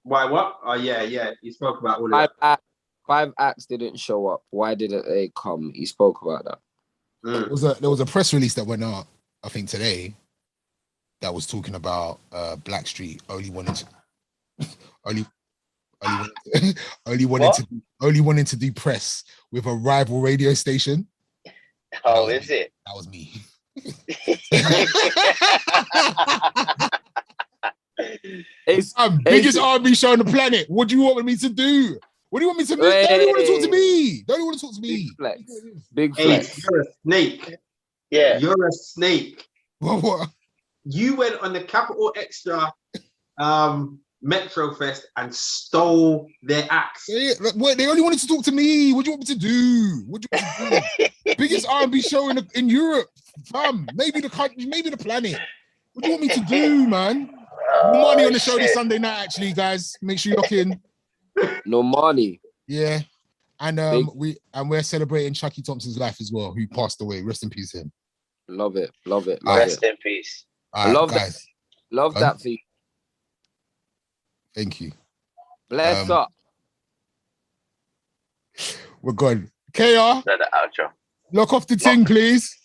Speaker 4: Why what? Oh yeah. He spoke about all of that.
Speaker 3: 5 acts didn't show up. Why didn't they come? He spoke about that.
Speaker 2: There was a press release that went out, I think today, that was talking about Blackstreet only wanted to do press with a rival radio station.
Speaker 1: Oh, is it?
Speaker 2: That was me. Biggest R&B show on the planet. What do you want me to do? What do you want me to do? Don't you want to talk to me? Don't you want to talk to me?
Speaker 3: Big flex.
Speaker 4: Hey, you're a snake.
Speaker 1: Yeah.
Speaker 4: You're a snake.
Speaker 2: What?
Speaker 4: You went on the Capital Extra Metrofest and stole their acts.
Speaker 2: They only wanted to talk to me. What do you want me to do? What do you want me to do? Biggest R&B show in Europe, fam. Maybe the country, maybe the planet. What do you want me to do, man? Money on the show this Sunday night, actually, guys. Make sure you lock in.
Speaker 3: No money.
Speaker 2: Yeah. And we're celebrating Chucky Thompson's life as well, who passed away. Rest in peace, him.
Speaker 3: Love it.
Speaker 1: Rest in peace.
Speaker 2: Right,
Speaker 3: love
Speaker 2: guys.
Speaker 3: that. Love that for you.
Speaker 2: Thank you.
Speaker 3: Bless up.
Speaker 2: We're good. KR,
Speaker 1: The outro.
Speaker 2: lock off the thing, please.